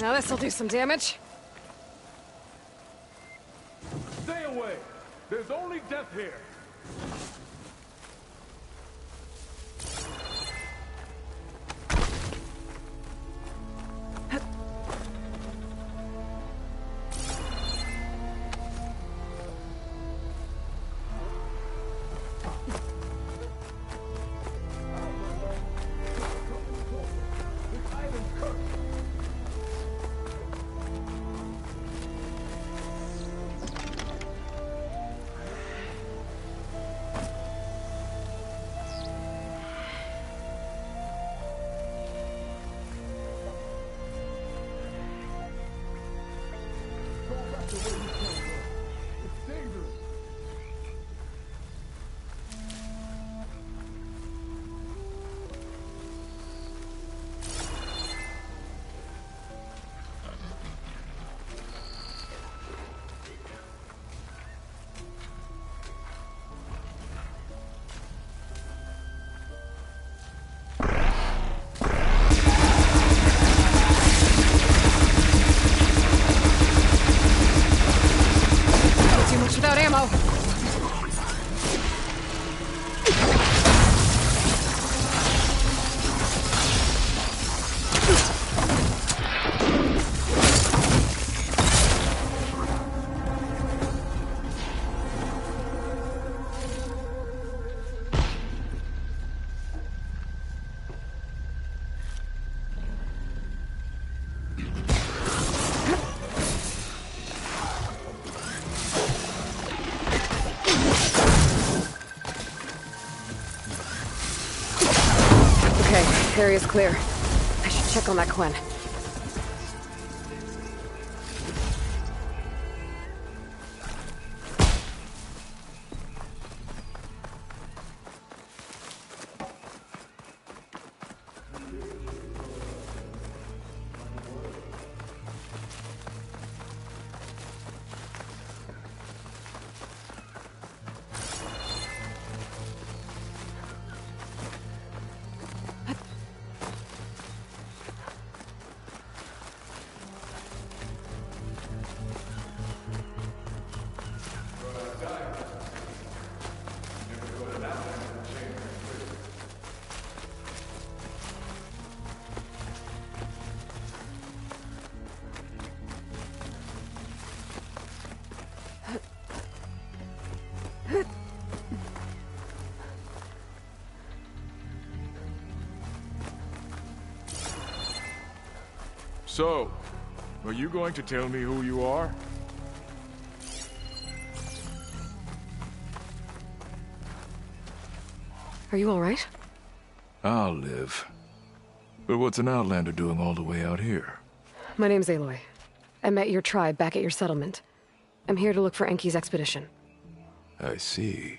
Now this'll do some damage. Stay away! There's only death here. Without ammo. Area's clear. I should check on that Quen. So, are you going to tell me who you are? Are you all right? I'll live. But what's an Outlander doing all the way out here? My name's Aloy. I met your tribe back at your settlement. I'm here to look for Enki's expedition. I see.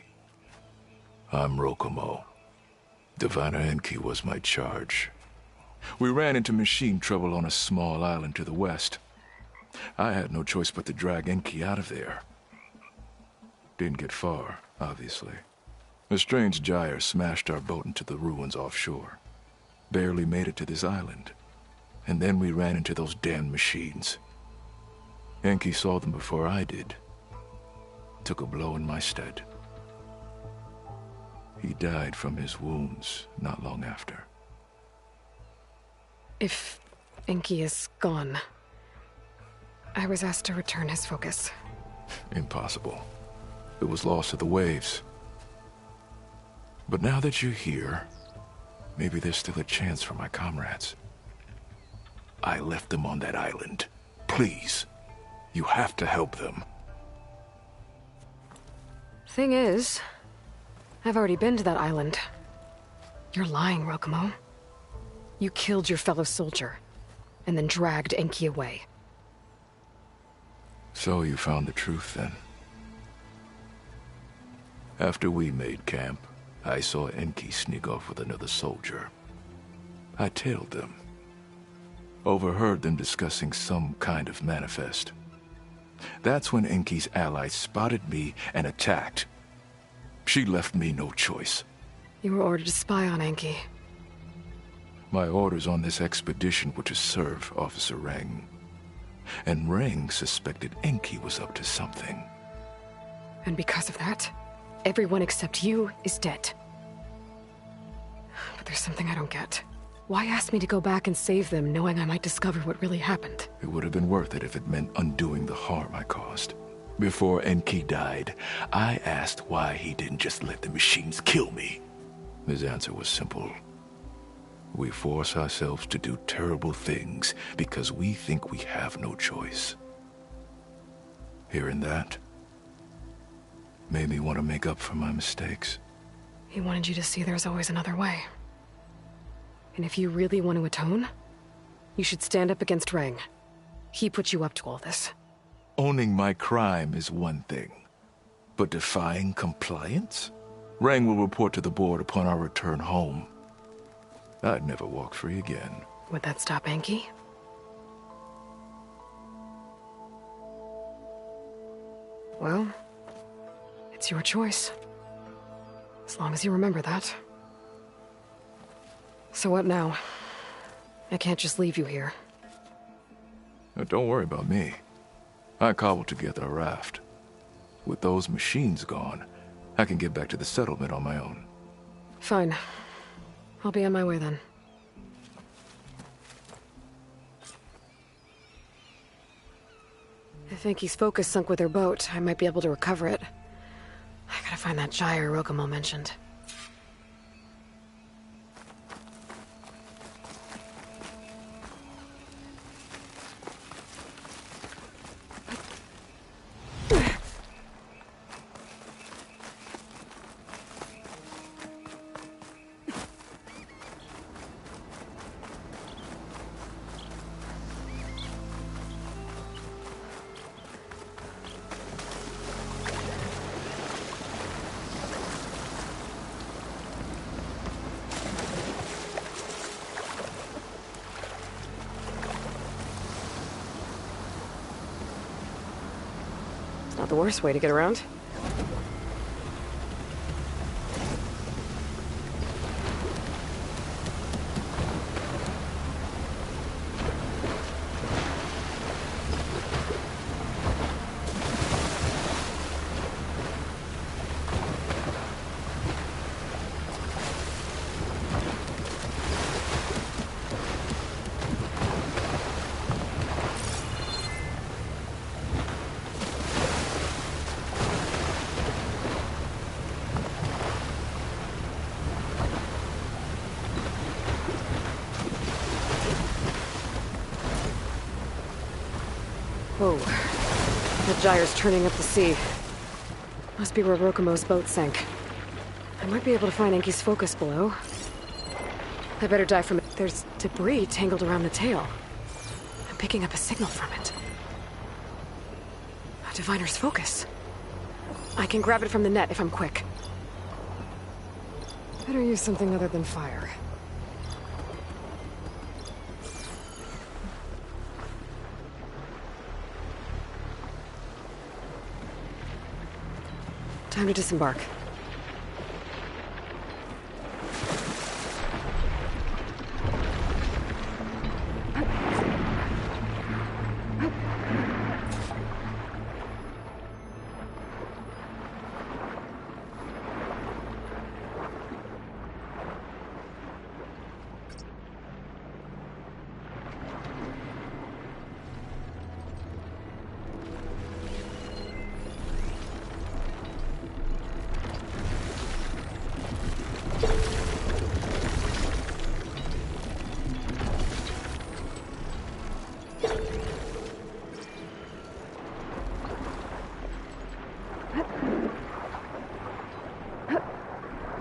I'm Rokomo. Diviner Enki was my charge. We ran into machine trouble on a small island to the west. I had no choice but to drag Enki out of there. Didn't get far, obviously. A strange gyre smashed our boat into the ruins offshore. Barely made it to this island. And then we ran into those damned machines. Enki saw them before I did. Took a blow in my stead. He died from his wounds not long after. If Enki is gone, I was asked to return his focus. Impossible. It was lost to the waves. But now that you're here, maybe there's still a chance for my comrades. I left them on that island. Please, you have to help them. Thing is, I've already been to that island. You're lying, Rokomo. You killed your fellow soldier, and then dragged Enki away. So you found the truth, then? After we made camp, I saw Enki sneak off with another soldier. I tailed them. Overheard them discussing some kind of manifest. That's when Enki's allies spotted me and attacked. She left me no choice. You were ordered to spy on Enki. My orders on this expedition were to serve Officer Reng. And Reng suspected Enki was up to something. And because of that, everyone except you is dead. But there's something I don't get. Why ask me to go back and save them, knowing I might discover what really happened? It would have been worth it if it meant undoing the harm I caused. Before Enki died, I asked why he didn't just let the machines kill me. His answer was simple. We force ourselves to do terrible things because we think we have no choice. Hearing that made me want to make up for my mistakes. He wanted you to see there's always another way. And if you really want to atone, you should stand up against Rang. He put you up to all this. Owning my crime is one thing, but defying compliance? Rang will report to the board upon our return home. I'd never walk free again. Would that stop Enki? Well, it's your choice. As long as you remember that. So what now? I can't just leave you here. Don't worry about me. I cobbled together a raft. With those machines gone, I can get back to the settlement on my own. Fine. I'll be on my way then. If Enki's focus sunk with her boat, I might be able to recover it. I gotta find that gyre Rokumo mentioned. Not the worst way to get around. Whoa. That gyre's turning up the sea. Must be where Rokumo's boat sank. I might be able to find Enki's focus below. I better dive from it. There's debris tangled around the tail. I'm picking up a signal from it. A diviner's focus. I can grab it from the net if I'm quick. Better use something other than fire. Time to disembark.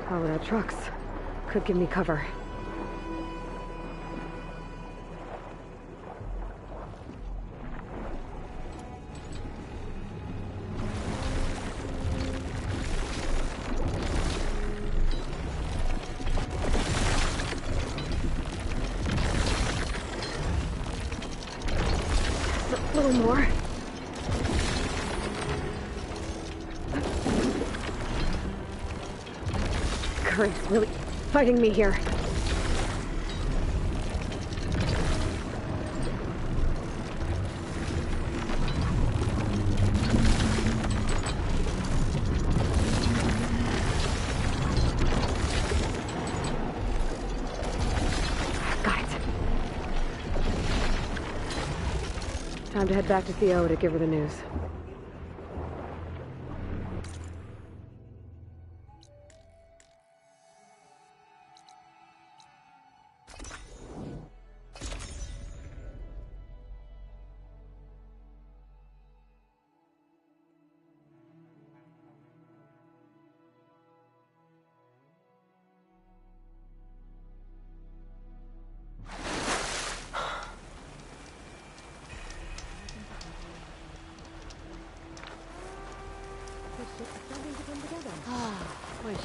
Follow the trucks. Could give me cover. A little more. Current's really fighting me here. Time to head back to Theo to give her the news.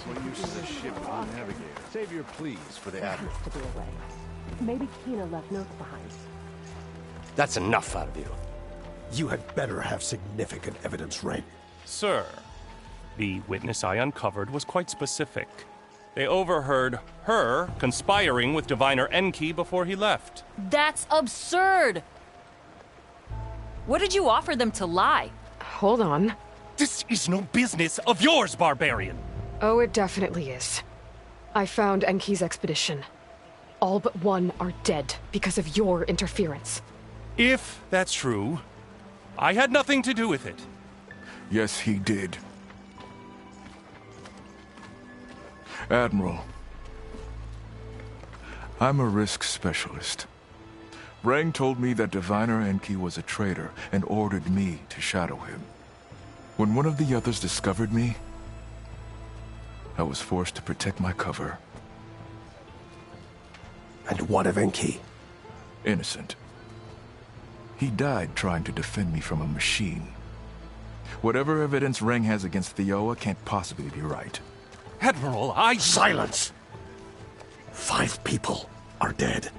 What use is a ship with a navigator? Save your pleas for the Admiral. To be away. Maybe Kina left notes behind. That's enough out of you. You had better have significant evidence, Rain. Sir, the witness I uncovered was quite specific. They overheard her conspiring with Diviner Enki before he left. That's absurd! What did you offer them to lie? Hold on. This is no business of yours, barbarian! Oh, it definitely is. I found Enki's expedition. All but one are dead because of your interference. If that's true, I had nothing to do with it. Yes, he did. Admiral, I'm a risk specialist. Rang told me that Diviner Enki was a traitor and ordered me to shadow him. When one of the others discovered me, I was forced to protect my cover. And what of Enki? Innocent. He died trying to defend me from a machine. Whatever evidence Rang has against Theoa can't possibly be right. Admiral, Silence! 5 people are dead.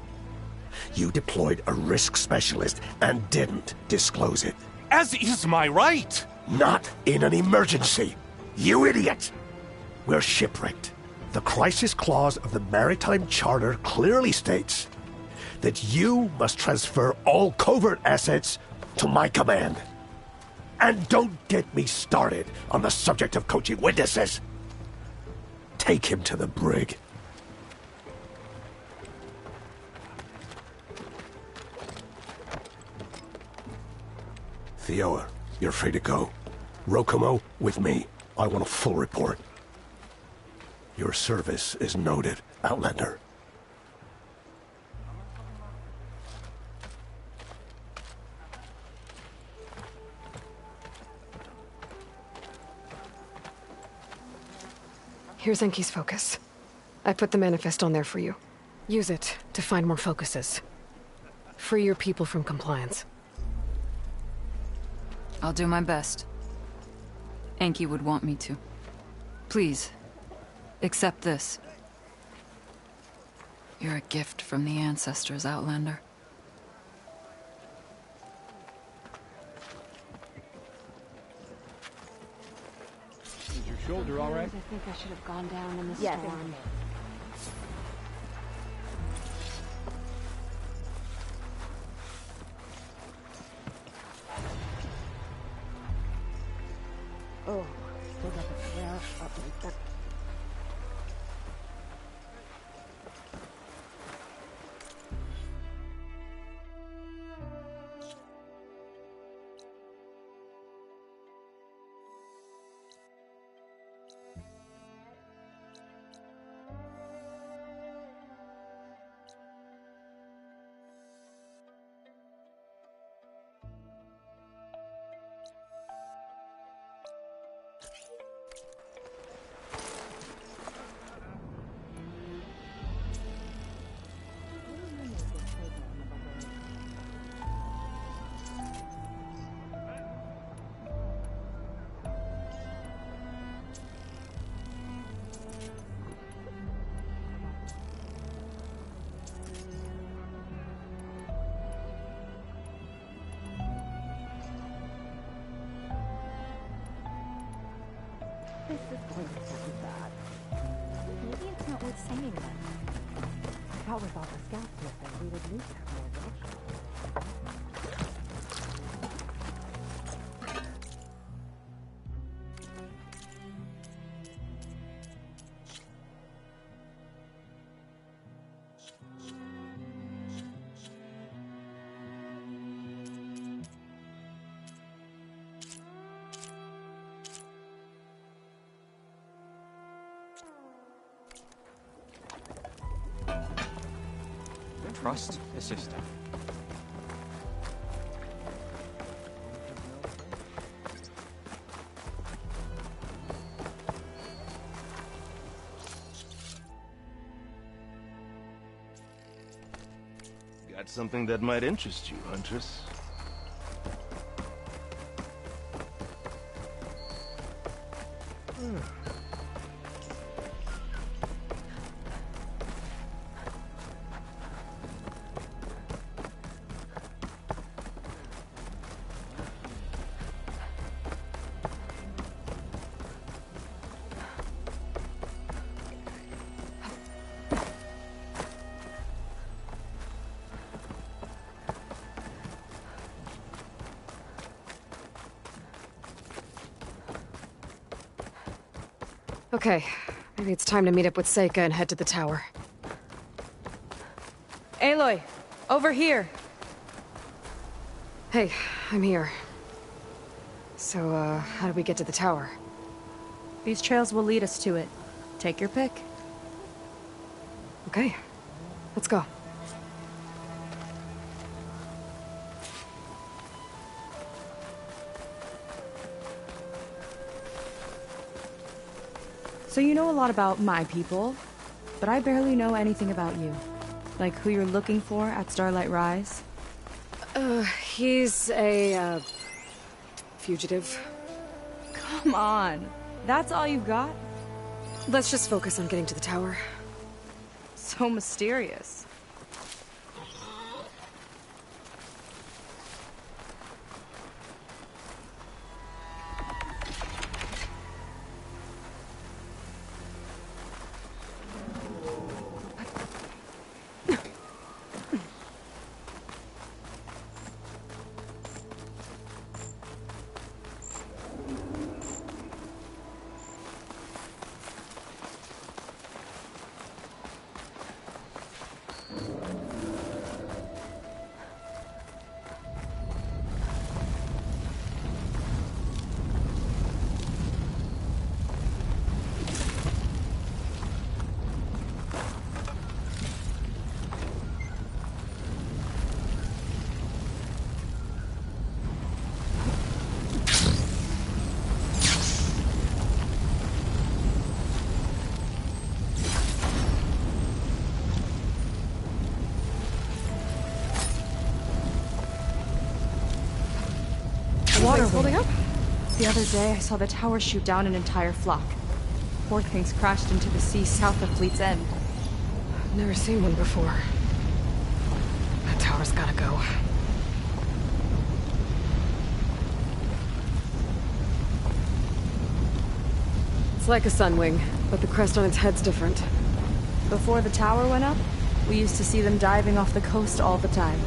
You deployed a risk specialist and didn't disclose it. As is my right! Not in an emergency! You idiot! We're shipwrecked. The crisis clause of the Maritime Charter clearly states that you must transfer all covert assets to my command. And don't get me started on the subject of coaching witnesses. Take him to the brig. Theoa, you're free to go. Rokomo, with me. I want a full report. Your service is noted, Outlander. Here's Enki's focus. I put the manifest on there for you. Use it to find more focuses. Free your people from compliance. I'll do my best. Enki would want me to. Please, accept this. You're a gift from the ancestors, Outlander. Is your shoulder all right? I think I should have gone down in the Yes. storm. Oh, still got the flare up like that. This is going to sound bad. Maybe it's not worth saying then. I thought with all the scouts missing, we would at least have more watch. trust the system. Got something that might interest you, Huntress. Okay, maybe it's time to meet up with Seika and head to the tower. Aloy, over here. Hey, I'm here. So, how do we get to the tower? These trails will lead us to it. Take your pick. Okay, let's go. So you know a lot about my people, but I barely know anything about you. Like who you're looking for at Starlight Rise? He's a, fugitive. Come on. That's all you've got? Let's just focus on getting to the tower. So mysterious. Water holding up? The other day, I saw the tower shoot down an entire flock. 4 things crashed into the sea south of Fleet's End. I've never seen one before. That tower's gotta go. It's like a sunwing, but the crest on its head's different. Before the tower went up, we used to see them diving off the coast all the time.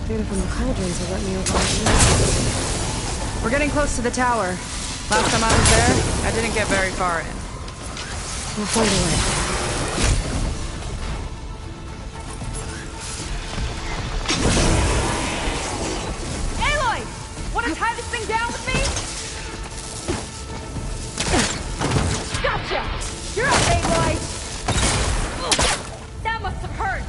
Data from the cauldrons will let me over here. We're getting close to the tower. Last time I was there, I didn't get very far in. We'll find a way. Aloy! Wanna tie this thing down with me? Gotcha! You're up, Aloy! That must have hurt!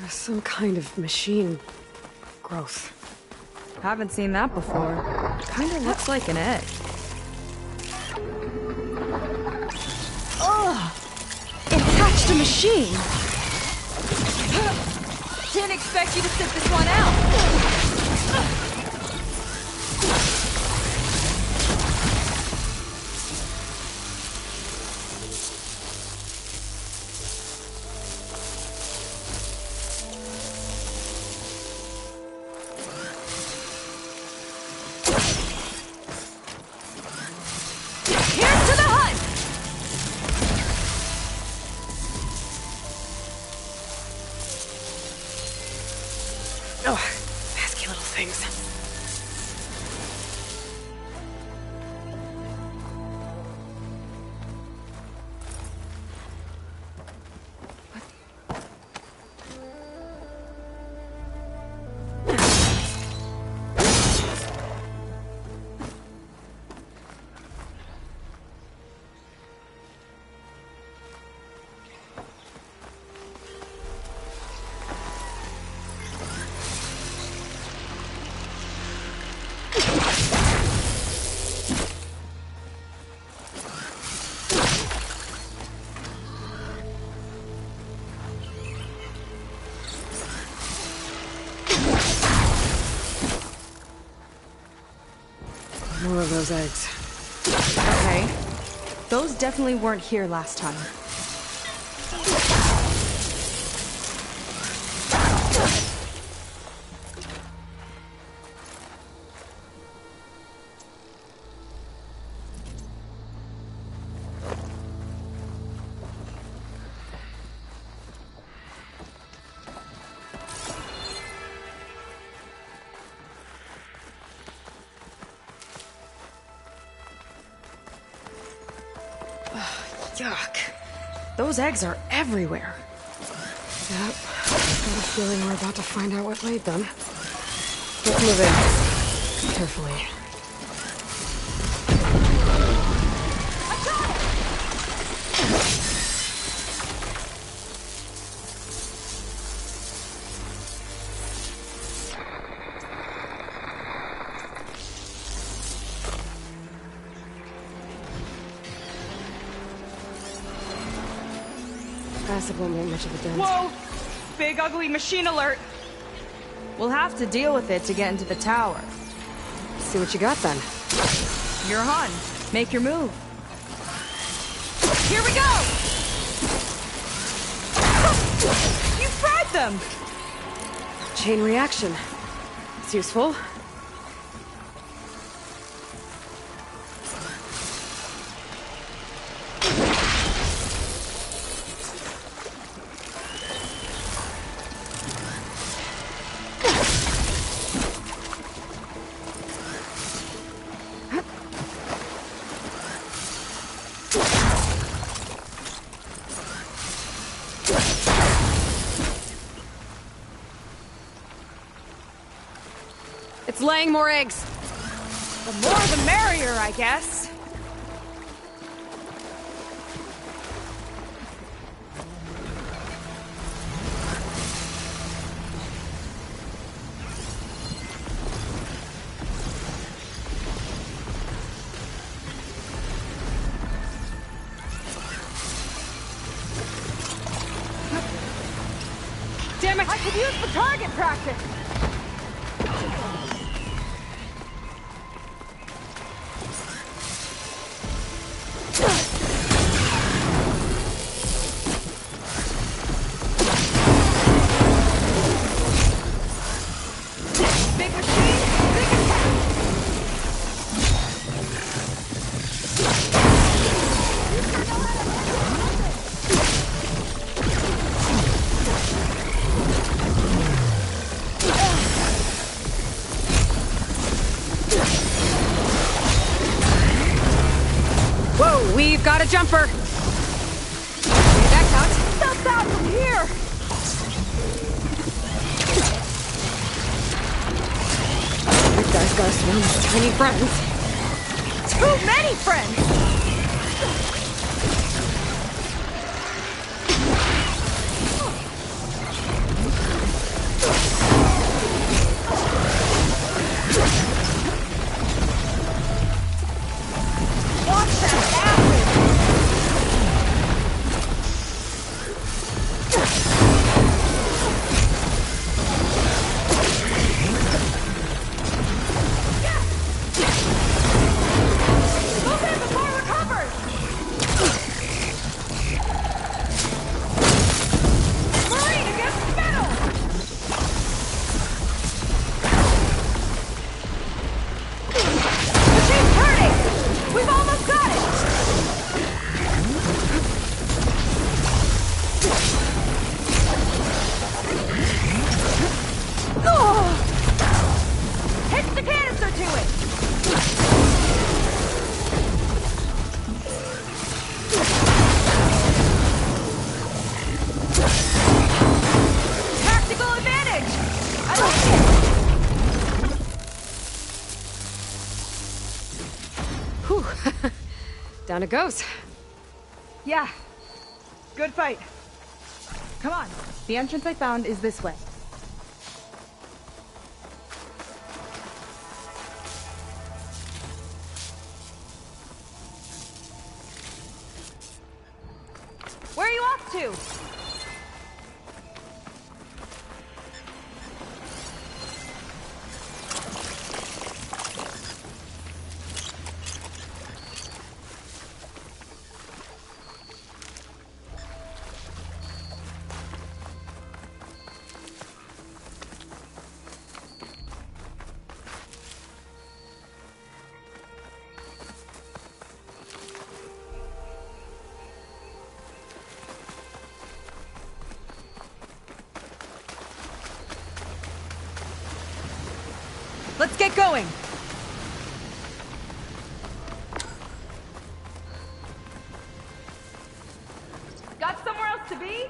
Some kind of machine growth. Haven't seen that before. Kinda looks like an egg. Ugh! It hatched a machine! Didn't expect you to sit this one out! things. More of those eggs. Okay. Those definitely weren't here last time. Yuck. Those eggs are everywhere. Yep. Got a feeling we're about to find out what laid them. Let's move in. Carefully. Acid won't make much of a dent. Whoa! Big ugly machine alert! We'll have to deal with it to get into the tower. See what you got then. You're on. Make your move. Here we go! You fried them! Chain reaction. It's useful. It's laying more eggs. The more the merrier, I guess. Damn it! I could use the target practice! Big machine, big attack! Whoa, we've got a jumper! Okay, that counts. Stop that from here! Big guy's got us around with tiny friends. Too many friends! Watch that acid! Move in before we Whew. Down it goes. Yeah. Good fight. Come on. The entrance I found is this way. Where are you off to? Let's get going! Got somewhere else to be?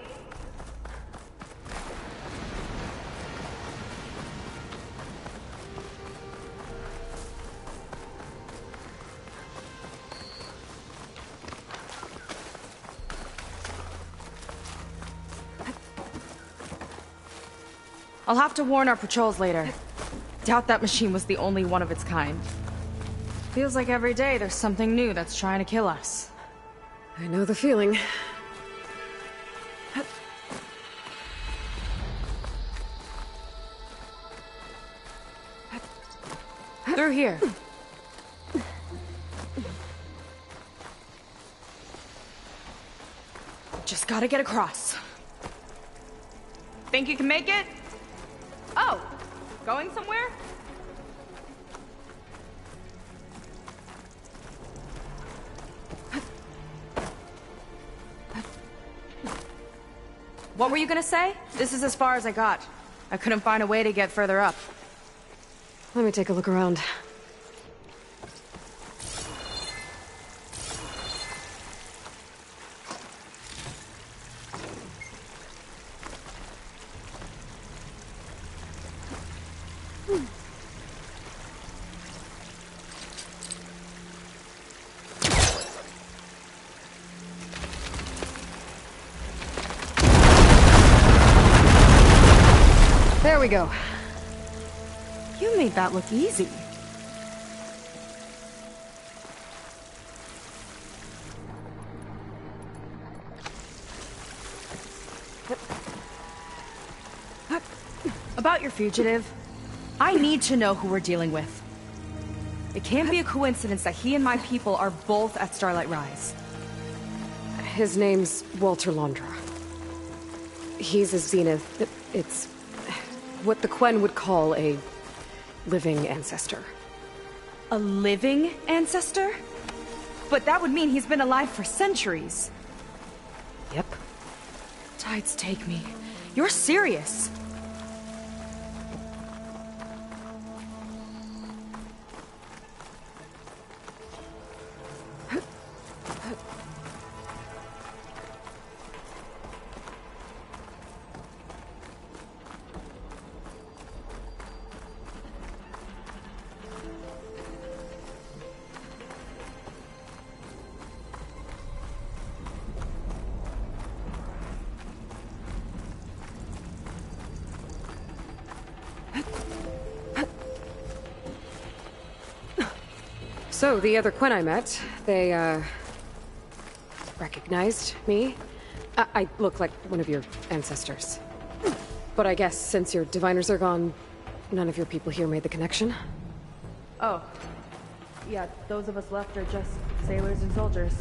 I'll have to warn our patrols later. Doubt that machine was the only one of its kind. Feels like every day there's something new that's trying to kill us. I know the feeling. Through here. Just gotta get across. Think you can make it? Oh! Going somewhere? What were you gonna say? This is as far as I got. I couldn't find a way to get further up. Let me take a look around. There we go. You made that look easy. About your fugitive, I need to know who we're dealing with. It can't be a coincidence that he and my people are both at Starlight Rise. His name's Walter Londra. He's a Zenith. It's what the Quen would call a living ancestor. A living ancestor? But that would mean he's been alive for centuries. Yep. Tides take me. You're serious. So, the other Quen I met, they, recognized me. I look like one of your ancestors. But I guess since your diviners are gone, none of your people here made the connection? Oh. Yeah, those of us left are just sailors and soldiers.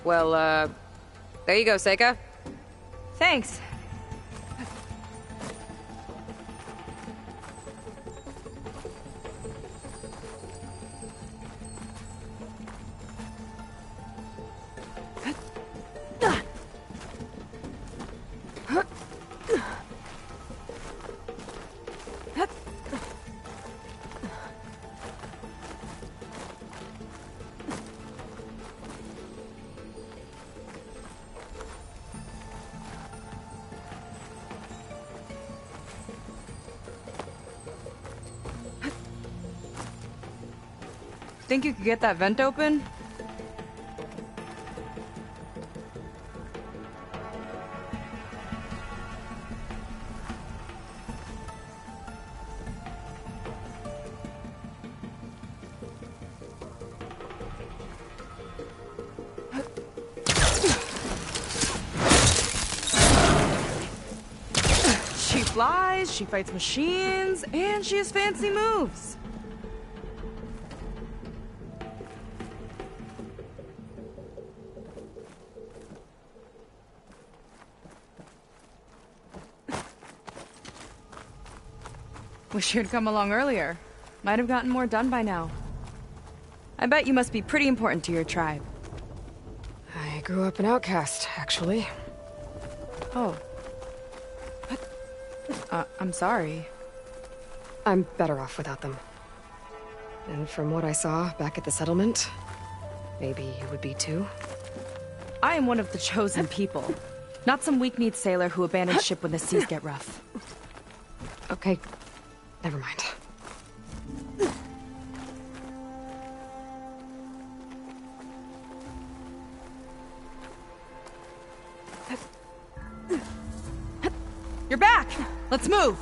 Well, there you go, Seika. Thanks. Think you could get that vent open? She flies, she fights machines, and she has fancy moves. Wish you'd come along earlier. Might have gotten more done by now. I bet you must be pretty important to your tribe. I grew up an outcast, actually. Oh. I'm sorry. I'm better off without them. And from what I saw back at the settlement, maybe you would be too. I am one of the chosen people. Not some weak-kneed sailor who abandons ship when the seas get rough. Okay. Never mind. You're back! Let's move!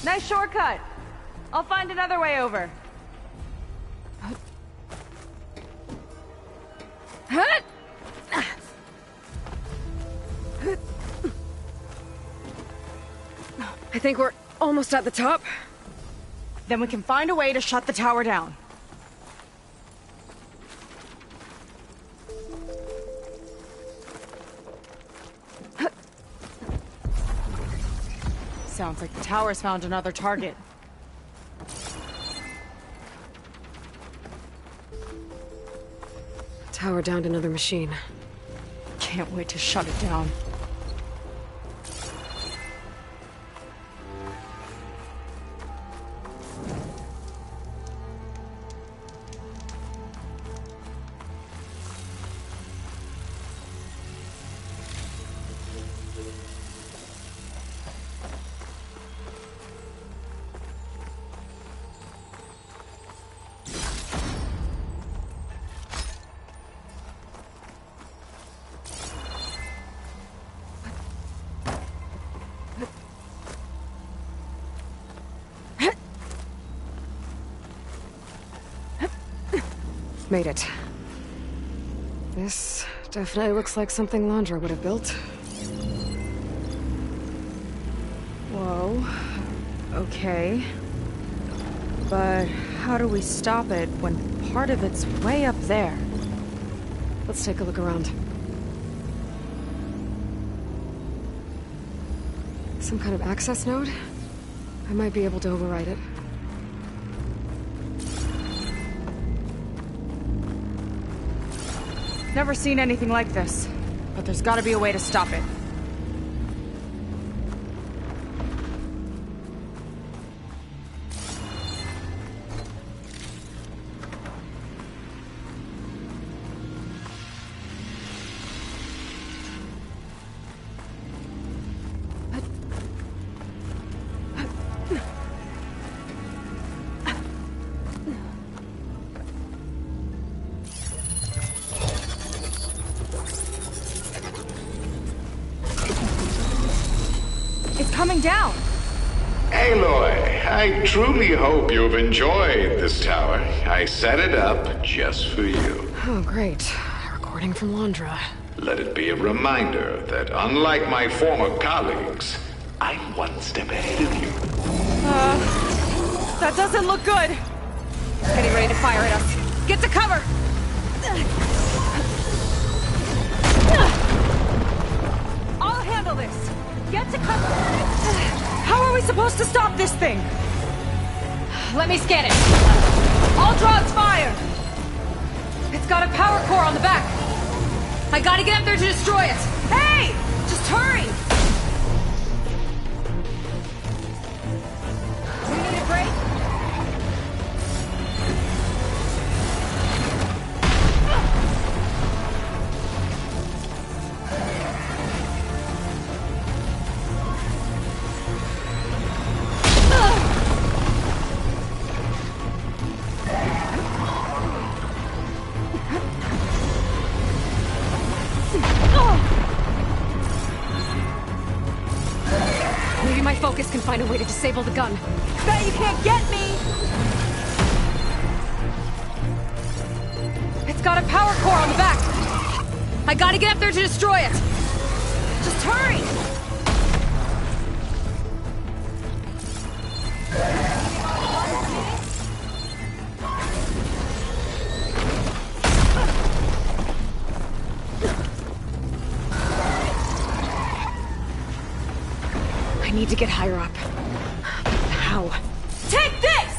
Nice shortcut. I'll find another way over. I think we're almost at the top. Then we can find a way to shut the tower down. Sounds like the tower's found another target. Tower downed another machine. Can't wait to shut it down. Made it. This definitely looks like something Landra would have built. Whoa. Okay. But how do we stop it when part of it's way up there? Let's take a look around. Some kind of access node? I might be able to override it. Never seen anything like this, but there's gotta be a way to stop it. coming down. Aloy, I truly hope you've enjoyed this tower. I set it up just for you. Oh, great. Recording from Londra. Let it be a reminder that unlike my former colleagues, I'm one step ahead of you. That doesn't look good. Getting ready to fire at us. Get to cover! I'll handle this. Get to cover. How are we supposed to stop this thing? Let me scan it. All drones fire! It's got a power core on the back. I gotta get up there to destroy it. Hey! Just hurry! Do you need a break? Maybe my focus can find a way to disable the gun. Bet you can't get me! It's got a power core on the back. I gotta get up there to destroy it. Just hurry! I need to get higher up. How? Take this!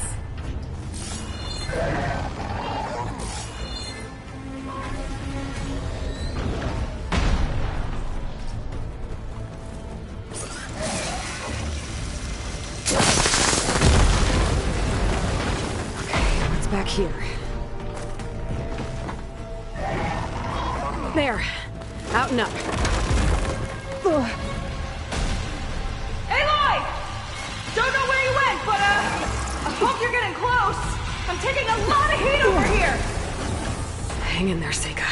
Okay, what's back here? There. Out and up. Ugh. Aloy! Don't know where you went, but, I hope you're getting close. I'm taking a lot of heat over here. Hang in there, Seika.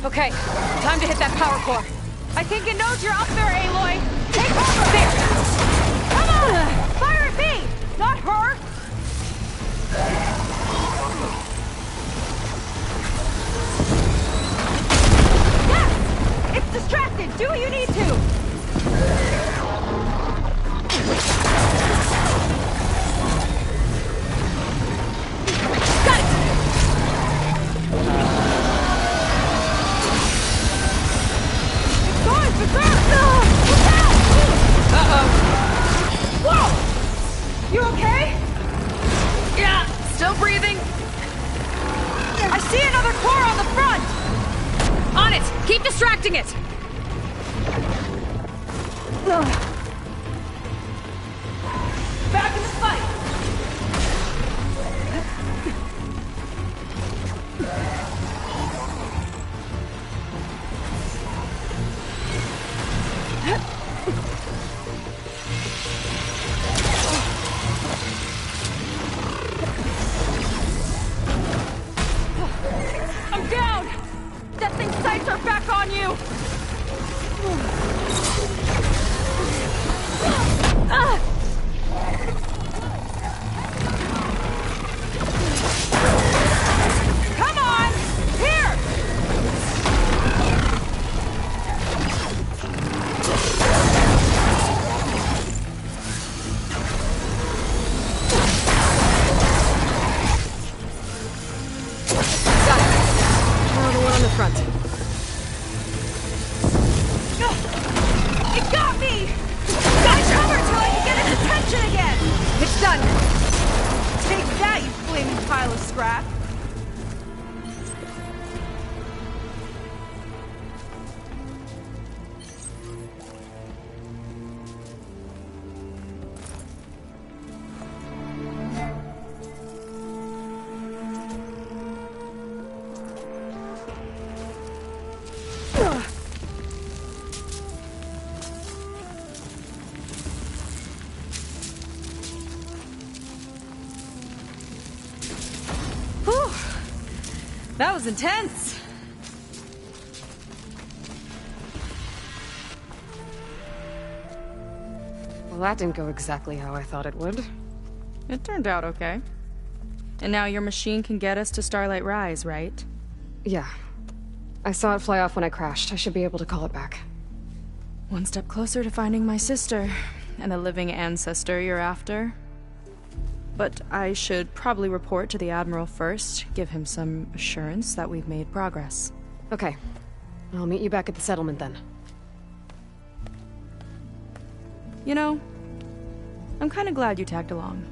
Okay, time to hit that power core. I think it knows you're up there, Aloy. Take over! There! Come on! Fire at me! Not her! Yes! It's distracted! Do what you need to! Got it! It's going for third! Look out! Uh-oh. Whoa! You okay? Yeah, still breathing. I see another core on the front! On it! Keep distracting it! Back in the fight! I'm down! That thing's sights are back on you! Come on! Here! Got it. Now the one on the front. It got me! Got cover till I can get its attention again! It's done! Take that, you flaming pile of scrap! That was intense! Well, that didn't go exactly how I thought it would. It turned out okay. And now your machine can get us to Starlight Rise, right? Yeah. I saw it fly off when I crashed. I should be able to call it back. One step closer to finding my sister, and the living ancestor you're after. But I should probably report to the Admiral first, give him some assurance that we've made progress. Okay. I'll meet you back at the settlement then. You know, I'm kinda glad you tagged along.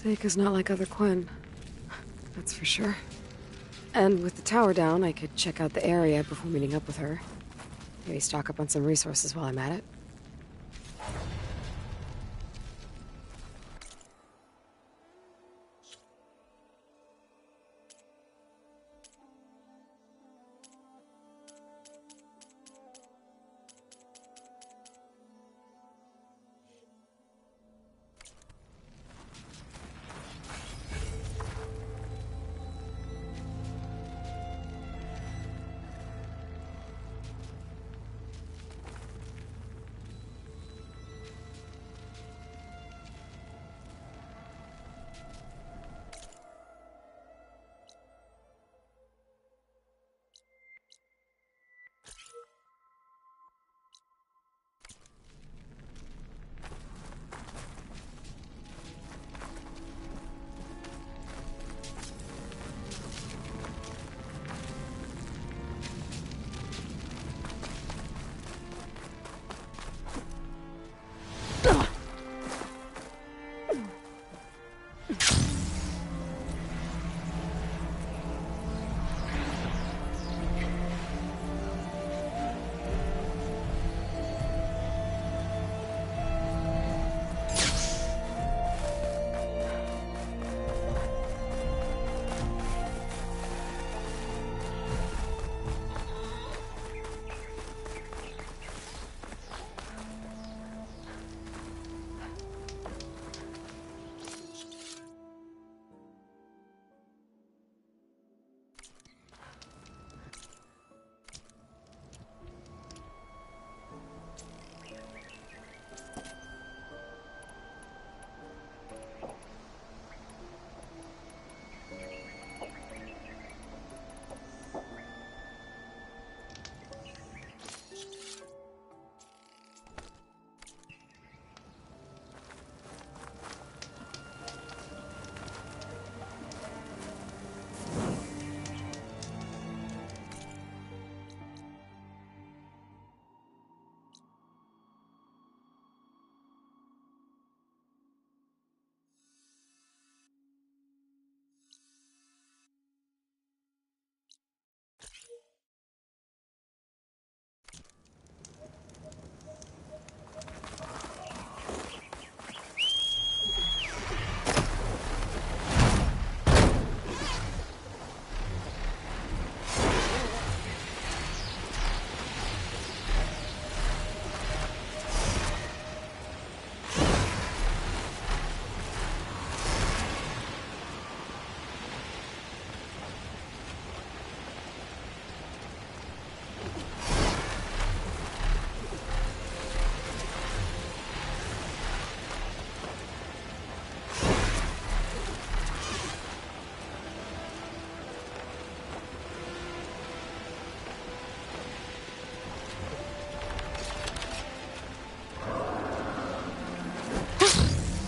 Seika's not like other Quen. That's for sure. And with the tower down, I could check out the area before meeting up with her. Maybe stock up on some resources while I'm at it.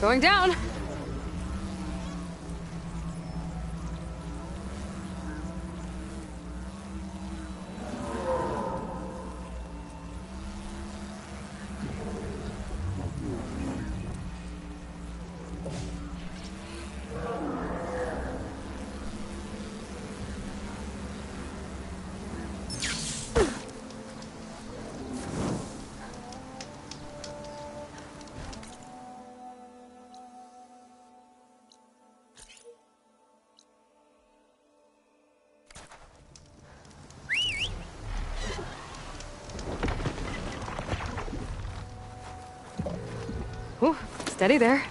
Going down! Steady there.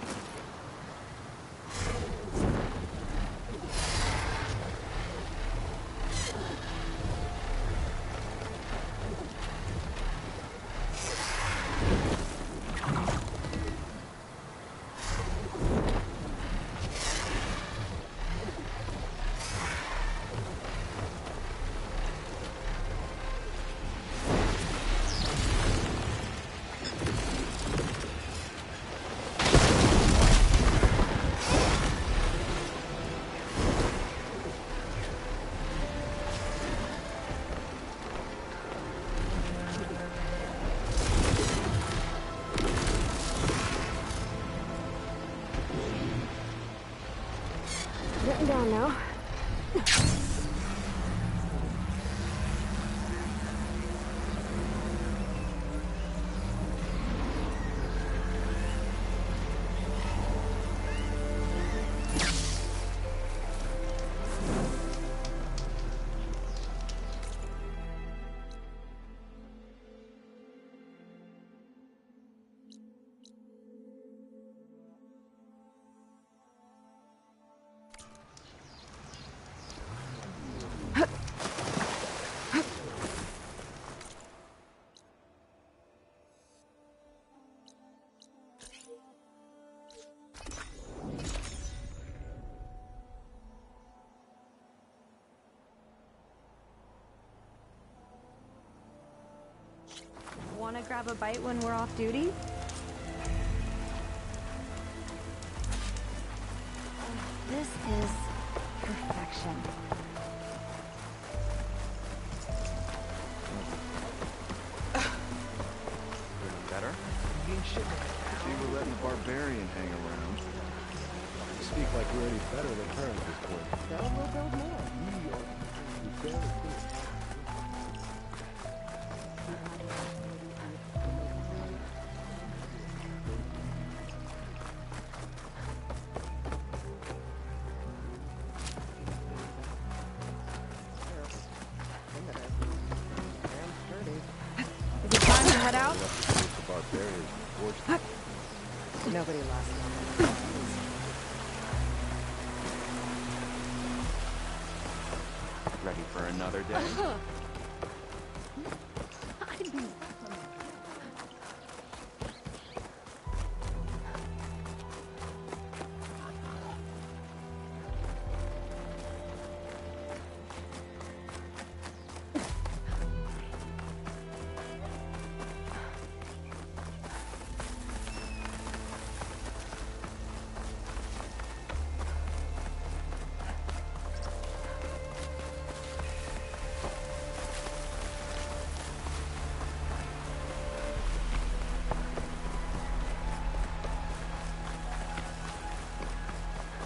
Getting down now. Want to grab a bite when we're off duty? This is perfection. Better? See, we're letting Barbarian hang around. You speak like we're any better than her at this point. Now we'll build more. We barely do. Is it time to head out? Nobody lost long. Ready for another day?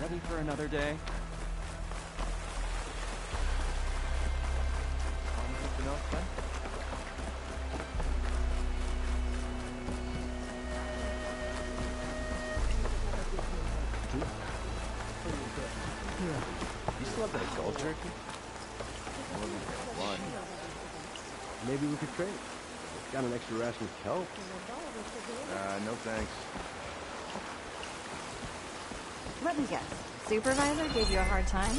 Ready for another day? Something else, Ben? You still have that gold jerky? Well, we got one. Maybe we could trade. Got an extra ration of kelp. No thanks. Let me guess. Supervisor gave you a hard time?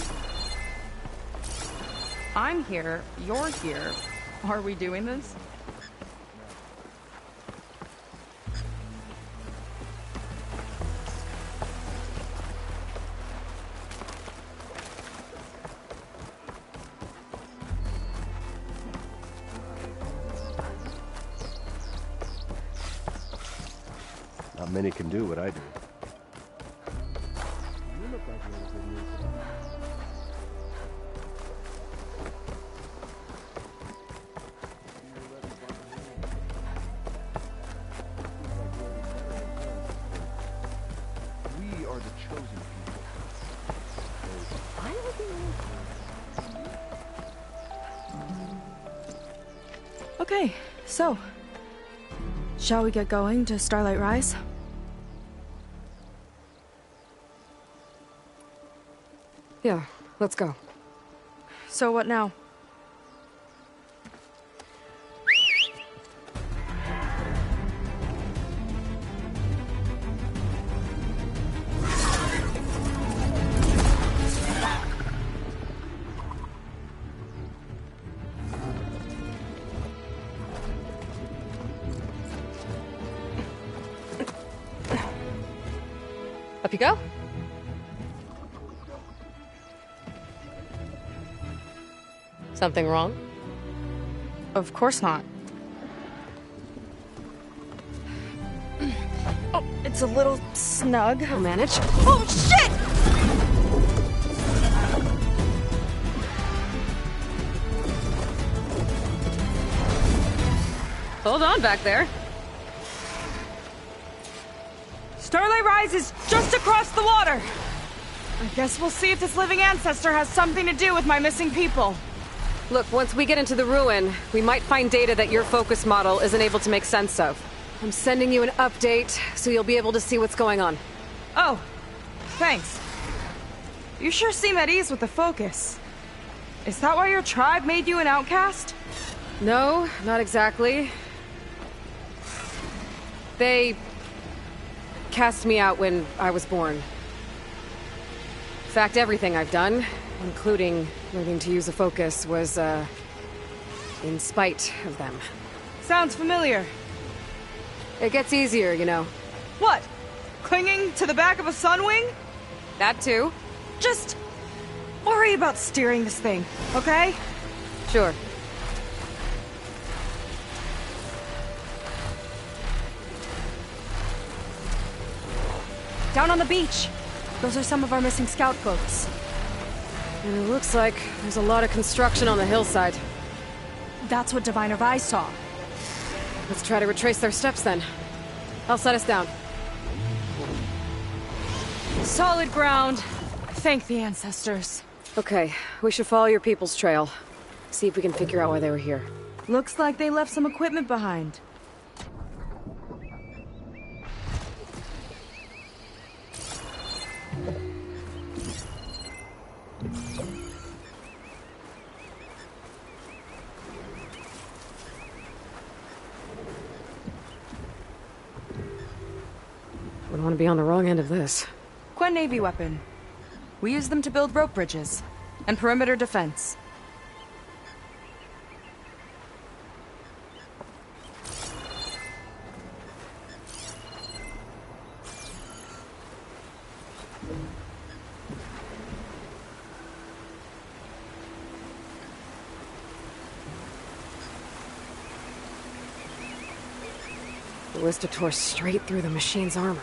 I'm here. You're here. Are we doing this? Not many can do what I do. You look like you're in a good mood today. We are the chosen people. Okay, so shall we get going to Starlight Rise? Yeah, let's go. So what now? you go. Something wrong? Of course not. Oh, it's a little snug. I'll manage. Oh, shit! Hold on back there. Starlight Rise is just across the water. I guess we'll see if this living ancestor has something to do with my missing people. Look, once we get into the ruin, we might find data that your focus model isn't able to make sense of. I'm sending you an update, so you'll be able to see what's going on. Oh, thanks. You sure seem at ease with the focus. Is that why your tribe made you an outcast? No, not exactly. They cast me out when I was born. In fact, everything I've done, including learning to use a focus, was, in spite of them. Sounds familiar. It gets easier, you know. What? Clinging to the back of a sunwing? That too. Just worry about steering this thing, okay? Sure. Down on the beach. Those are some of our missing scout boats. And it looks like there's a lot of construction on the hillside. That's what Diviner Vi saw. Let's try to retrace their steps then. I'll set us down. Solid ground. Thank the ancestors. Okay, we should follow your people's trail. See if we can figure out why they were here. Looks like they left some equipment behind. Wouldn't want to be on the wrong end of this. Quen Navy weapon. We use them to build rope bridges and perimeter defense. The ballista tore straight through the machine's armor.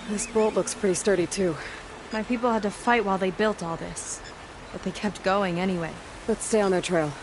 This bolt looks pretty sturdy, too. My people had to fight while they built all this. But they kept going anyway. Let's stay on their trail.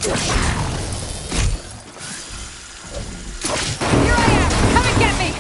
Here I am! Come and get me!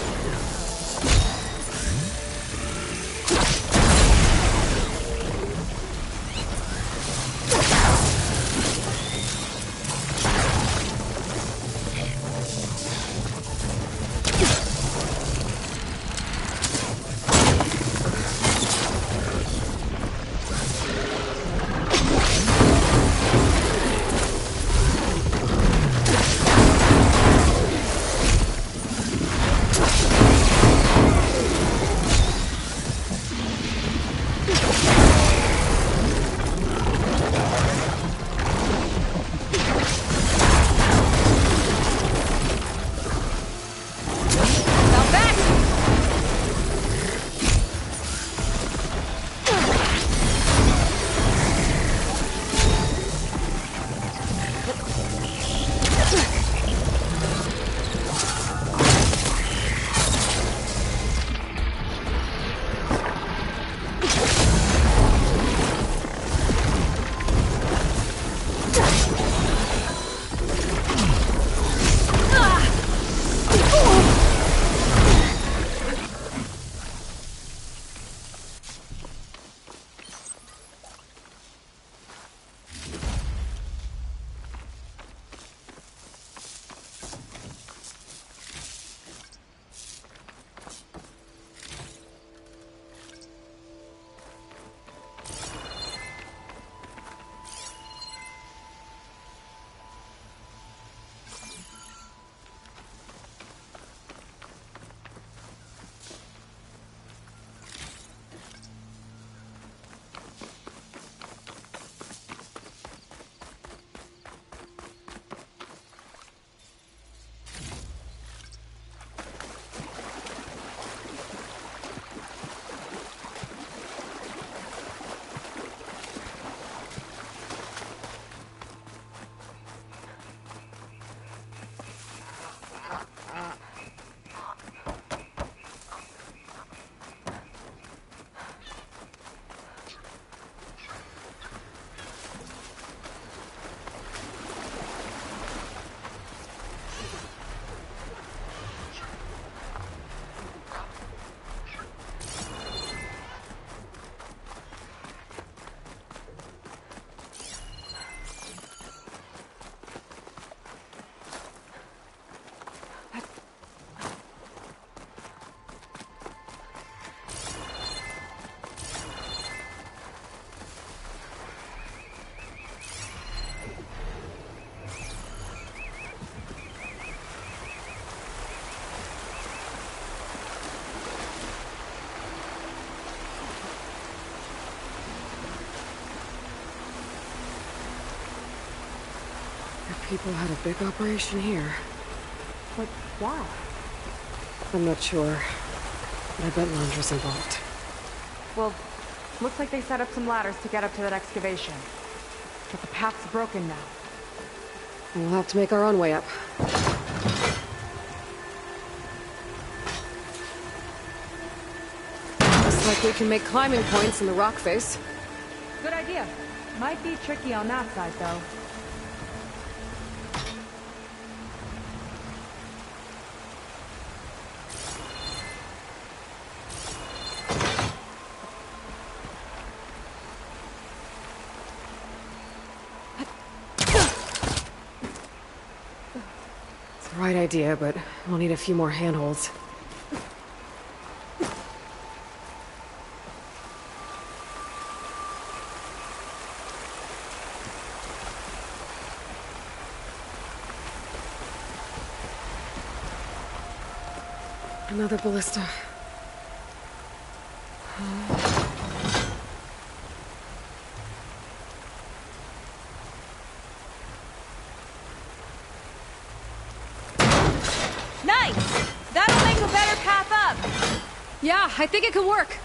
People had a big operation here. But why? I'm not sure. But I bet Londra's involved. Well, looks like they set up some ladders to get up to that excavation. But the path's broken now. We'll have to make our own way up. Looks like we can make climbing points in the rock face. Good idea. Might be tricky on that side, though. Right idea, but we'll need a few more handholds. Another ballista. Yeah, I think it could work.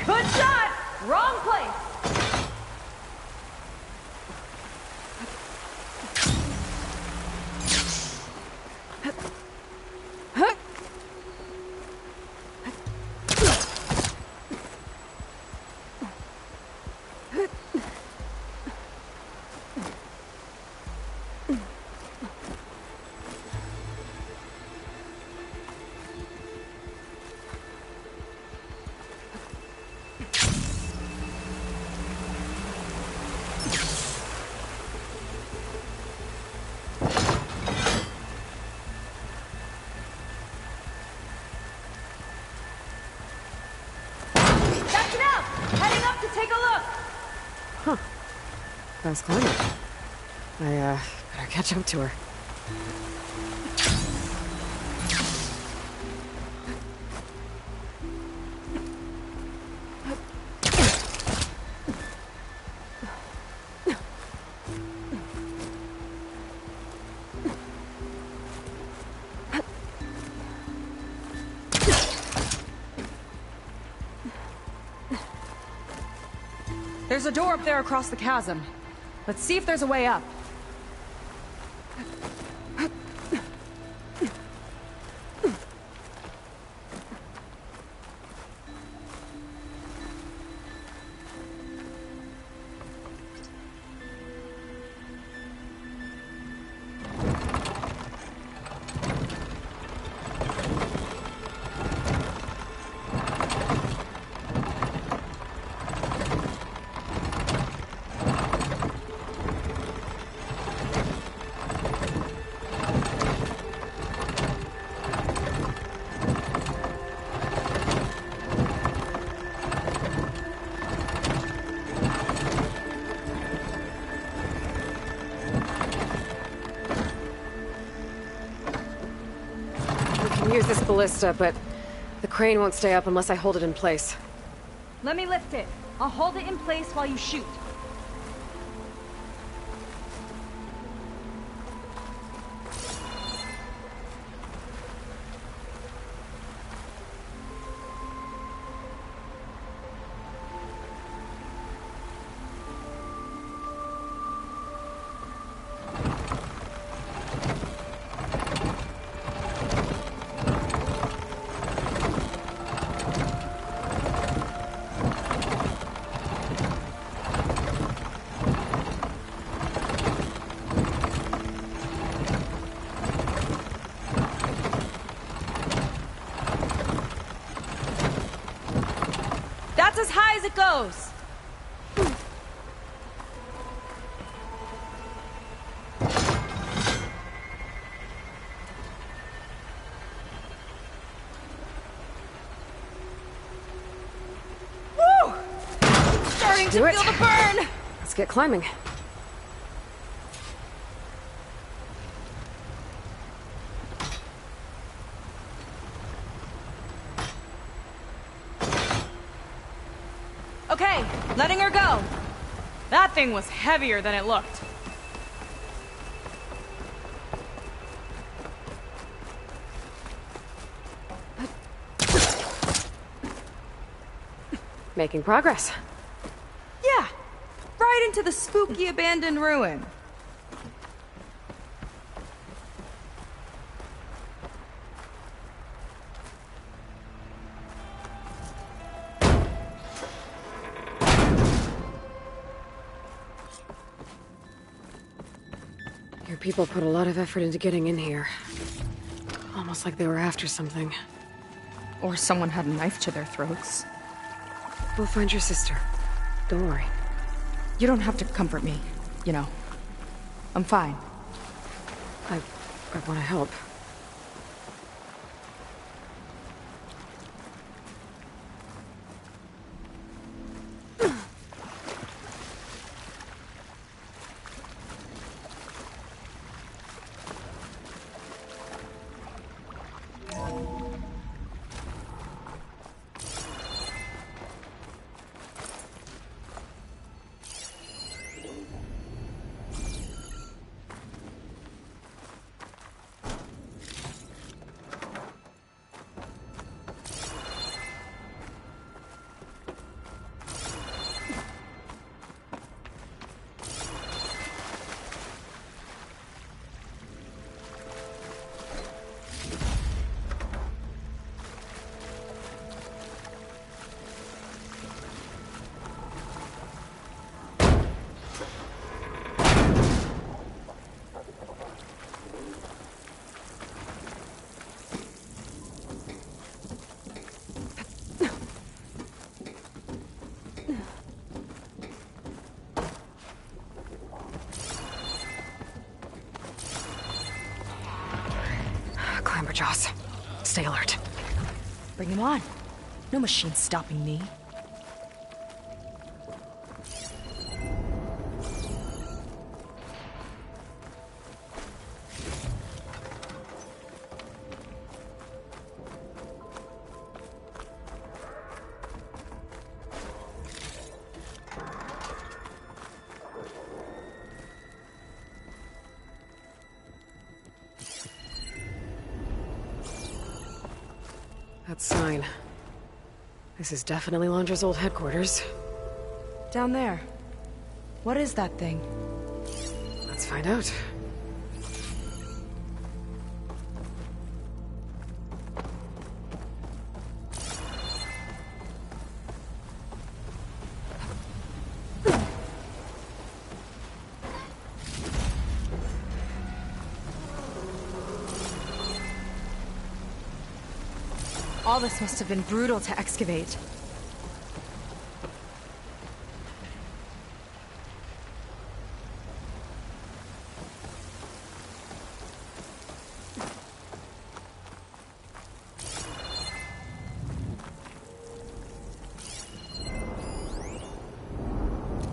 Good shot! Wrong place! Huh. Fast climber. I, better catch up to her. There's a door up there across the chasm. Let's see if there's a way up. Use this ballista, but the crane won't stay up unless I hold it in place. Let me lift it. I'll hold it in place while you shoot. That's as high as it goes. Woo! Starting to feel the burn. Let's get climbing. Okay, letting her go. That thing was heavier than it looked. Making progress. Yeah, right into the spooky abandoned ruin. Your people put a lot of effort into getting in here. Almost like they were after something. Or someone had a knife to their throats. We'll find your sister. Don't worry. You don't have to comfort me, you know. I'm fine. I want to help. Jaws. Stay alert. Bring him on. No machine's stopping me. That sign. This is definitely Londra's old headquarters. Down there. What is that thing? Let's find out. All this must have been brutal to excavate.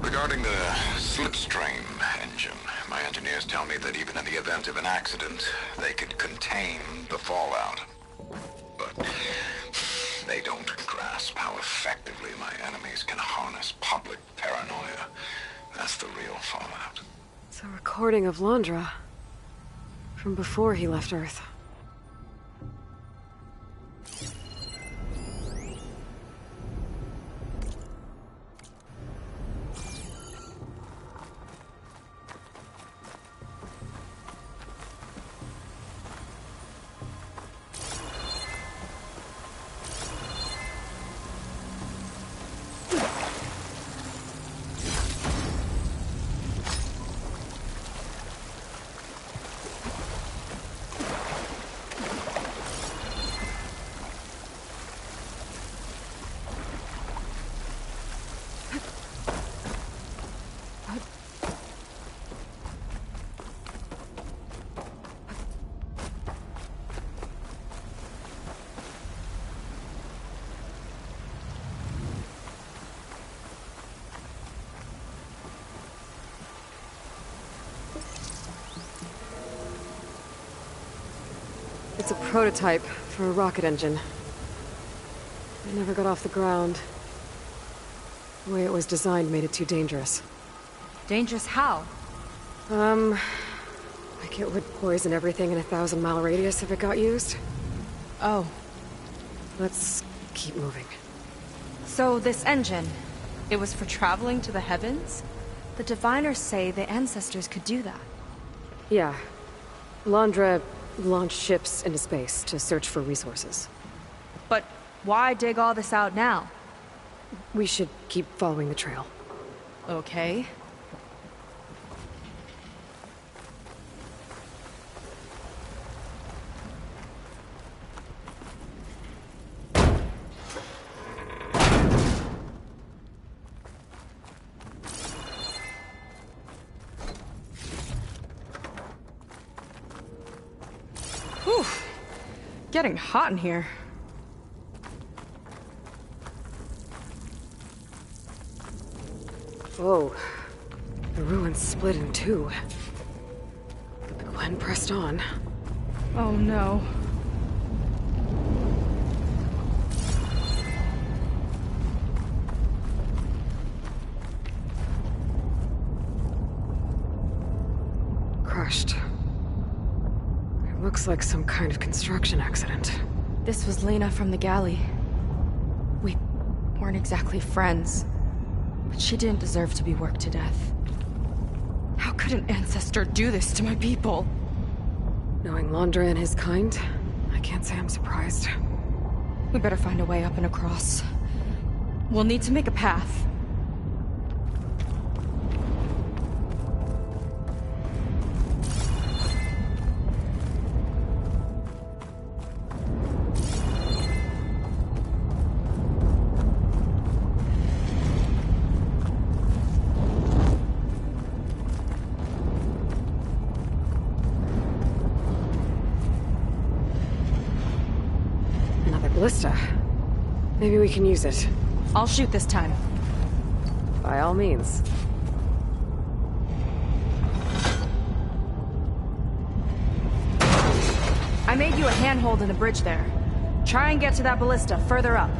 Regarding the slipstream engine, my engineers tell me that even in the event of an accident, they could contain the fallout. But they don't grasp how effectively my enemies can harness public paranoia. That's the real fallout. It's a recording of Londra. From before he left Earth. It's a prototype for a rocket engine. It never got off the ground. The way it was designed made it too dangerous. Dangerous how? Like it would poison everything in a 1,000-mile radius if it got used. Oh. Let's keep moving. So this engine, it was for traveling to the heavens? The Diviners say the ancestors could do that. Yeah. Londra launched ships into space to search for resources. But why dig all this out now? We should keep following the trail. Okay. Whew. Getting hot in here. Whoa. The ruins split in two. But the Gwen pressed on. Oh no. Crushed. It looks like some kind of construction accident. This was Lena from the galley. We weren't exactly friends, but she didn't deserve to be worked to death. How could an ancestor do this to my people? Knowing Londra and his kind, I can't say I'm surprised. We better find a way up and across. We'll need to make a path. Ballista. Maybe we can use it. I'll shoot this time. By all means. I made you a handhold in the bridge there. Try and get to that ballista further up.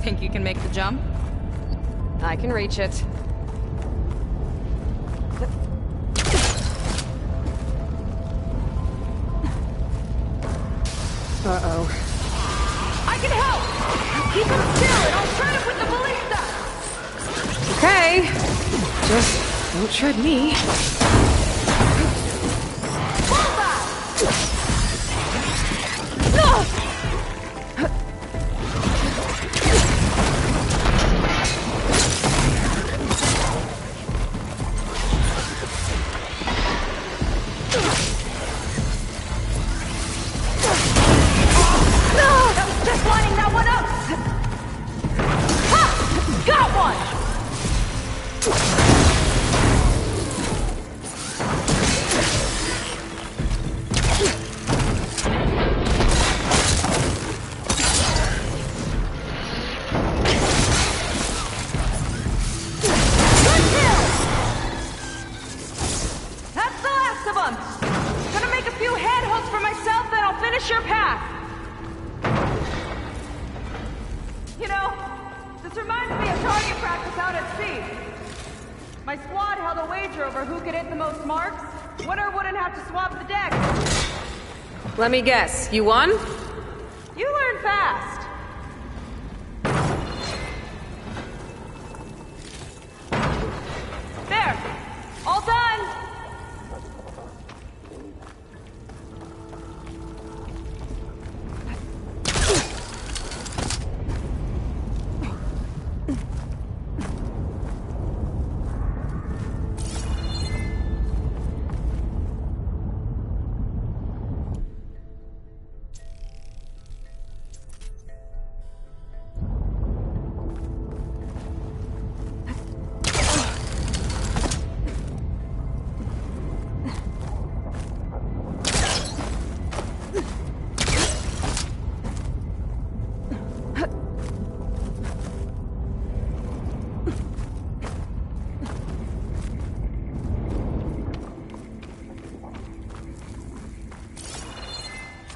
Think you can make the jump? I can reach it. Uh-oh. Keep him still, and I'll shred him with the ballista! Okay. Just don't shred me. Just lining that one up! Ha! Got one! Good kill! That's the last of them! Gonna make a few head hooks for myself, then I'll finish your path! You know, this reminds me of target practice out at sea. My squad held a wager over who could hit the most marks. Winner wouldn't have to swap the deck. Let me guess, you won? You learn fast. There, all done.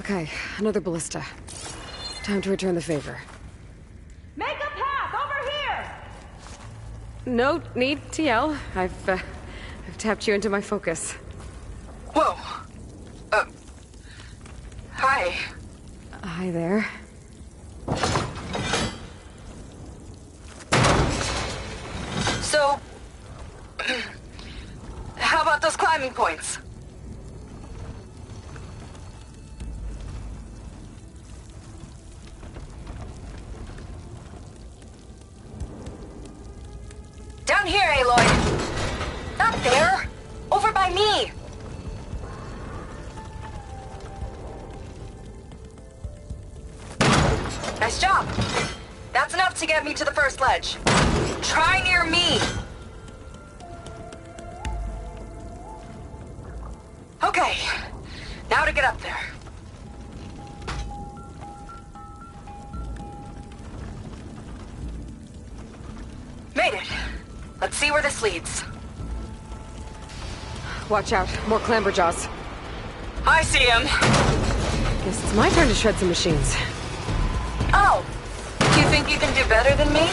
Okay, another ballista. Time to return the favor. Make a path over here! No need to yell. I've tapped you into my focus. Whoa. Hi. Hi there. So, how about those climbing points? Down here, Aloy. Not there. Over by me. Nice job. That's enough to get me to the first ledge. Try near me. Okay. Now to get up there. Made it. Let's see where this leads. Watch out, more clamberjaws. I see him. Guess it's my turn to shred some machines. Oh, you think you can do better than me?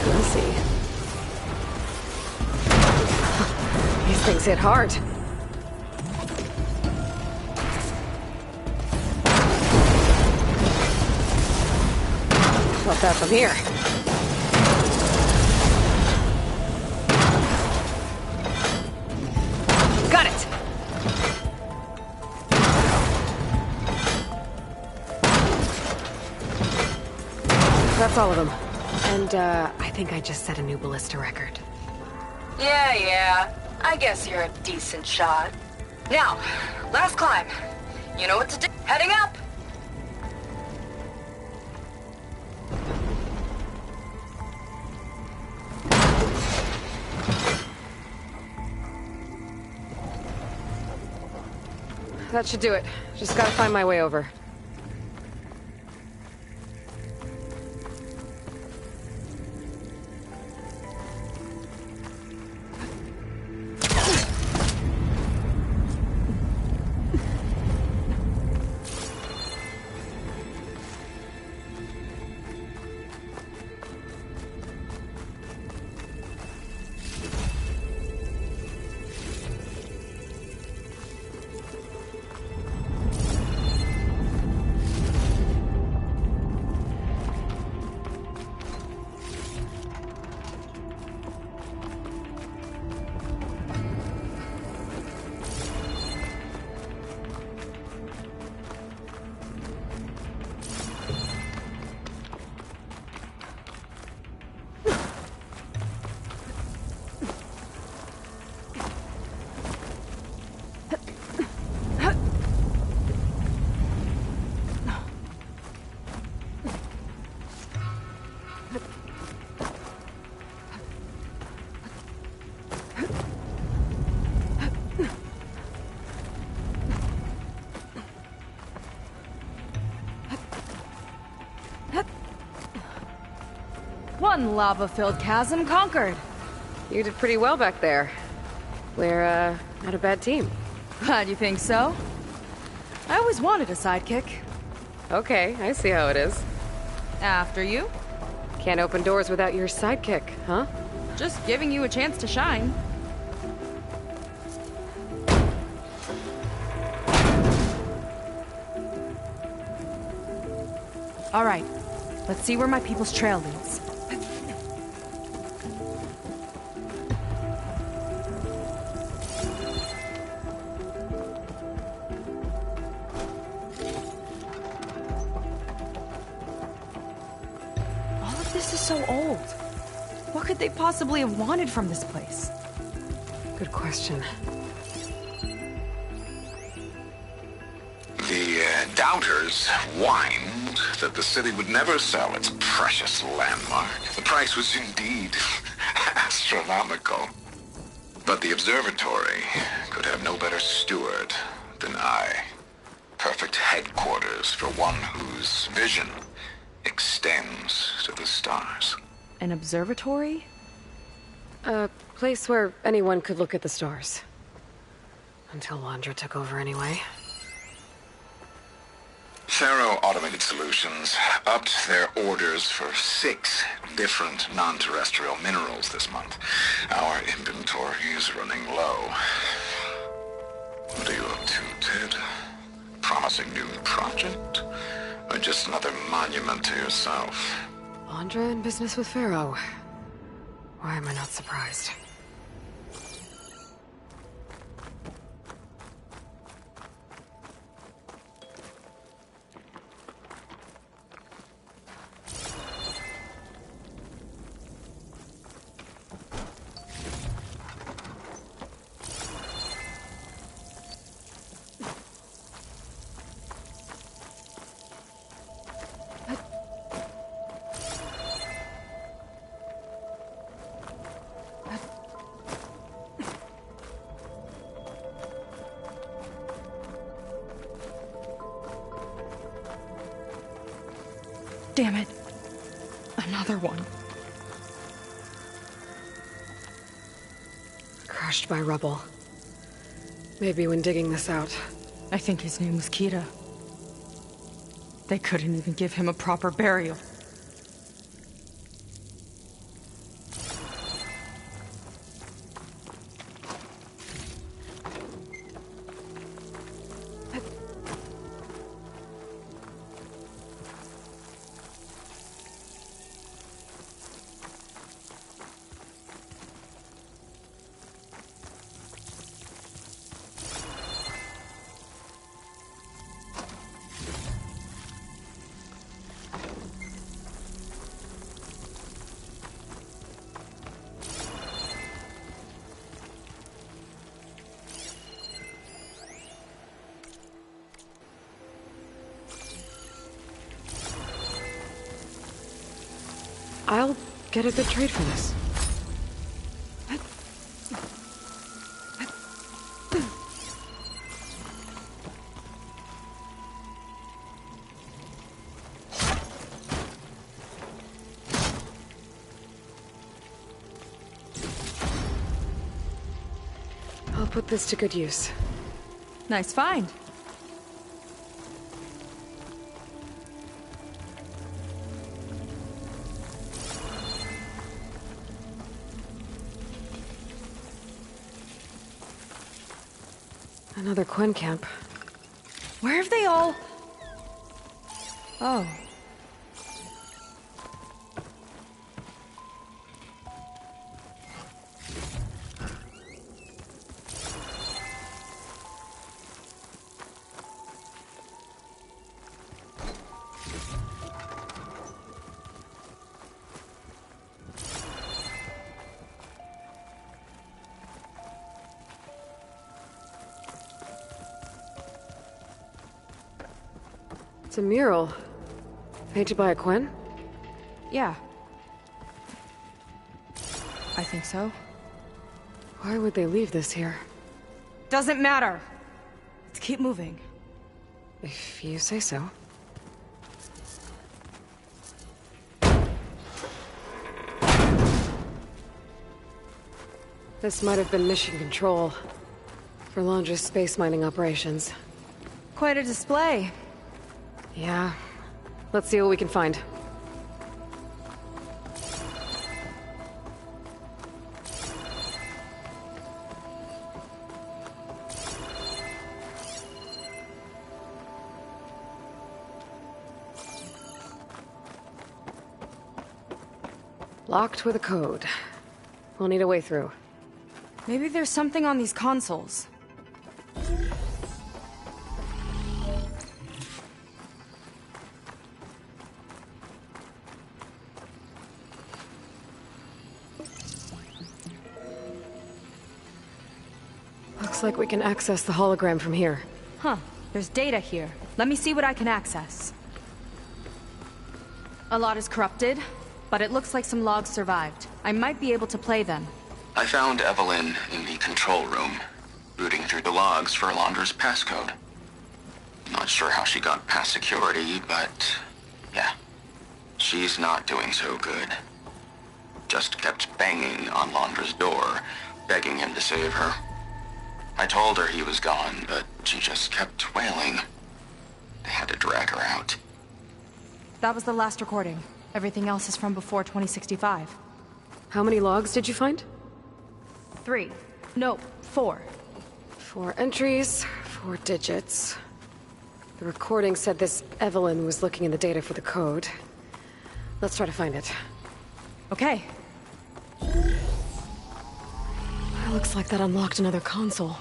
We'll see. These things hit hard. Not that from here. Got it! That's all of them. And, I think I just set a new ballista record. Yeah. I guess you're a decent shot. Now, last climb. You know what to do. Heading up! That should do it. Just gotta find my way over. One lava-filled chasm conquered. You did pretty well back there. We're, not a bad team. Glad you think so. I always wanted a sidekick. Okay, I see how it is. After you. Can't open doors without your sidekick, huh? Just giving you a chance to shine. All right, let's see where my people's trail leads. All of this is so old. What could they possibly have wanted from this place? Good question. The doubters whined that the city would never sell its precious landmark. The price was indeed astronomical. But the observatory could have no better steward than I. Perfect headquarters for one whose vision extends to the stars. An observatory? A place where anyone could look at the stars. Until Londra took over anyway. Faro Automated Solutions upped their orders for 6 different non-terrestrial minerals this month. Our inventory is running low. What are you up to, Ted? Promising new project? Or just another monument to yourself? Londra in business with Faro. Why am I not surprised? Damn it. Another one. Crushed by rubble. Maybe when digging this out. I think his name was Kira. They couldn't even give him a proper burial. I'll get a good trade for this. I'll put this to good use. Nice find. Another Quen camp. Where have they all... Oh. It's a mural. Painted by a Quen? Yeah. I think so. Why would they leave this here? Doesn't matter. Let's keep moving. If you say so. This might have been mission control for Londra's space mining operations. Quite a display. Yeah. Let's see what we can find. Locked with a code. We'll need a way through. Maybe there's something on these consoles. Looks like we can access the hologram from here. Huh. There's data here. Let me see what I can access. A lot is corrupted, but it looks like some logs survived. I might be able to play them. I found Evelyn in the control room, rooting through the logs for Londra's passcode. Not sure how she got past security, but yeah, she's not doing so good. Just kept banging on Londra's door, begging him to save her. I told her he was gone, but she just kept wailing. They had to drag her out. That was the last recording. Everything else is from before 2065. How many logs did you find? 3. No, 4. 4 entries, 4 digits. The recording said this Evelyn was looking in the data for the code. Let's try to find it. Okay. It looks like that unlocked another console.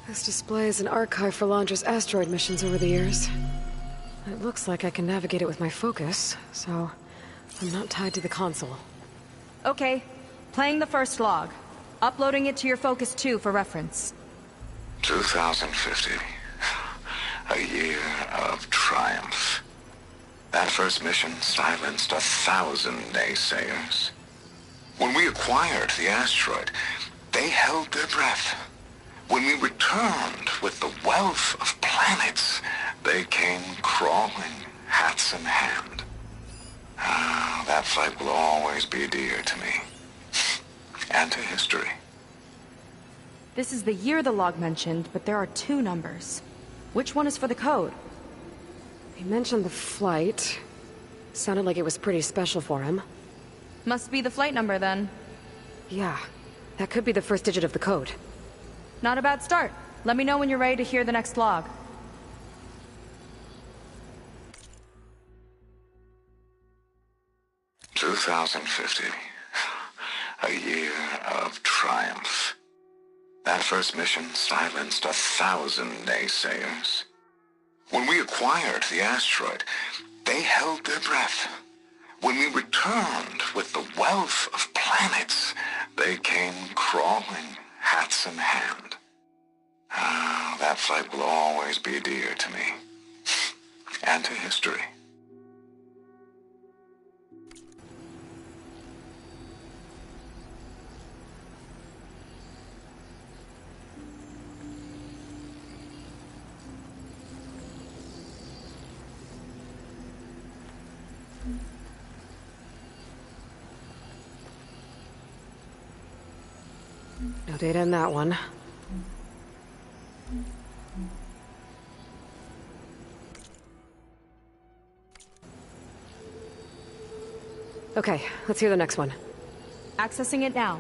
This displays an archive for Londra's asteroid missions over the years. It looks like I can navigate it with my focus, so I'm not tied to the console. Okay. Playing the first log. Uploading it to your Focus 2 for reference. 2050. A year of triumph. That first mission silenced 1,000 naysayers. When we acquired the asteroid, they held their breath. When we returned with the wealth of planets, they came crawling, hats in hand. Ah, that fight will always be dear to me. And to history. This is the year the log mentioned, but there are 2 numbers. Which one is for the code? He mentioned the flight. Sounded like it was pretty special for him. Must be the flight number, then. Yeah, that could be the first digit of the code. Not a bad start. Let me know when you're ready to hear the next log. "2050. A year of triumph. That first mission silenced 1,000 naysayers. When we acquired the asteroid, they held their breath. When we returned with the wealth of planets, they came crawling, hats in hand. Ah, that fight will always be dear to me. And to history. No data in that one. Okay, let's hear the next one. Accessing it now.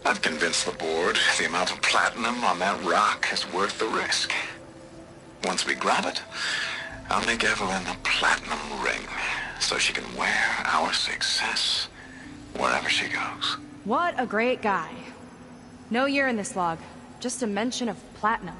I've convinced the board the amount of platinum on that rock is worth the risk. Once we grab it, I'll make Evelyn a platinum ring so she can wear our success wherever she goes. What a great guy. No year in this log, just a mention of platinum.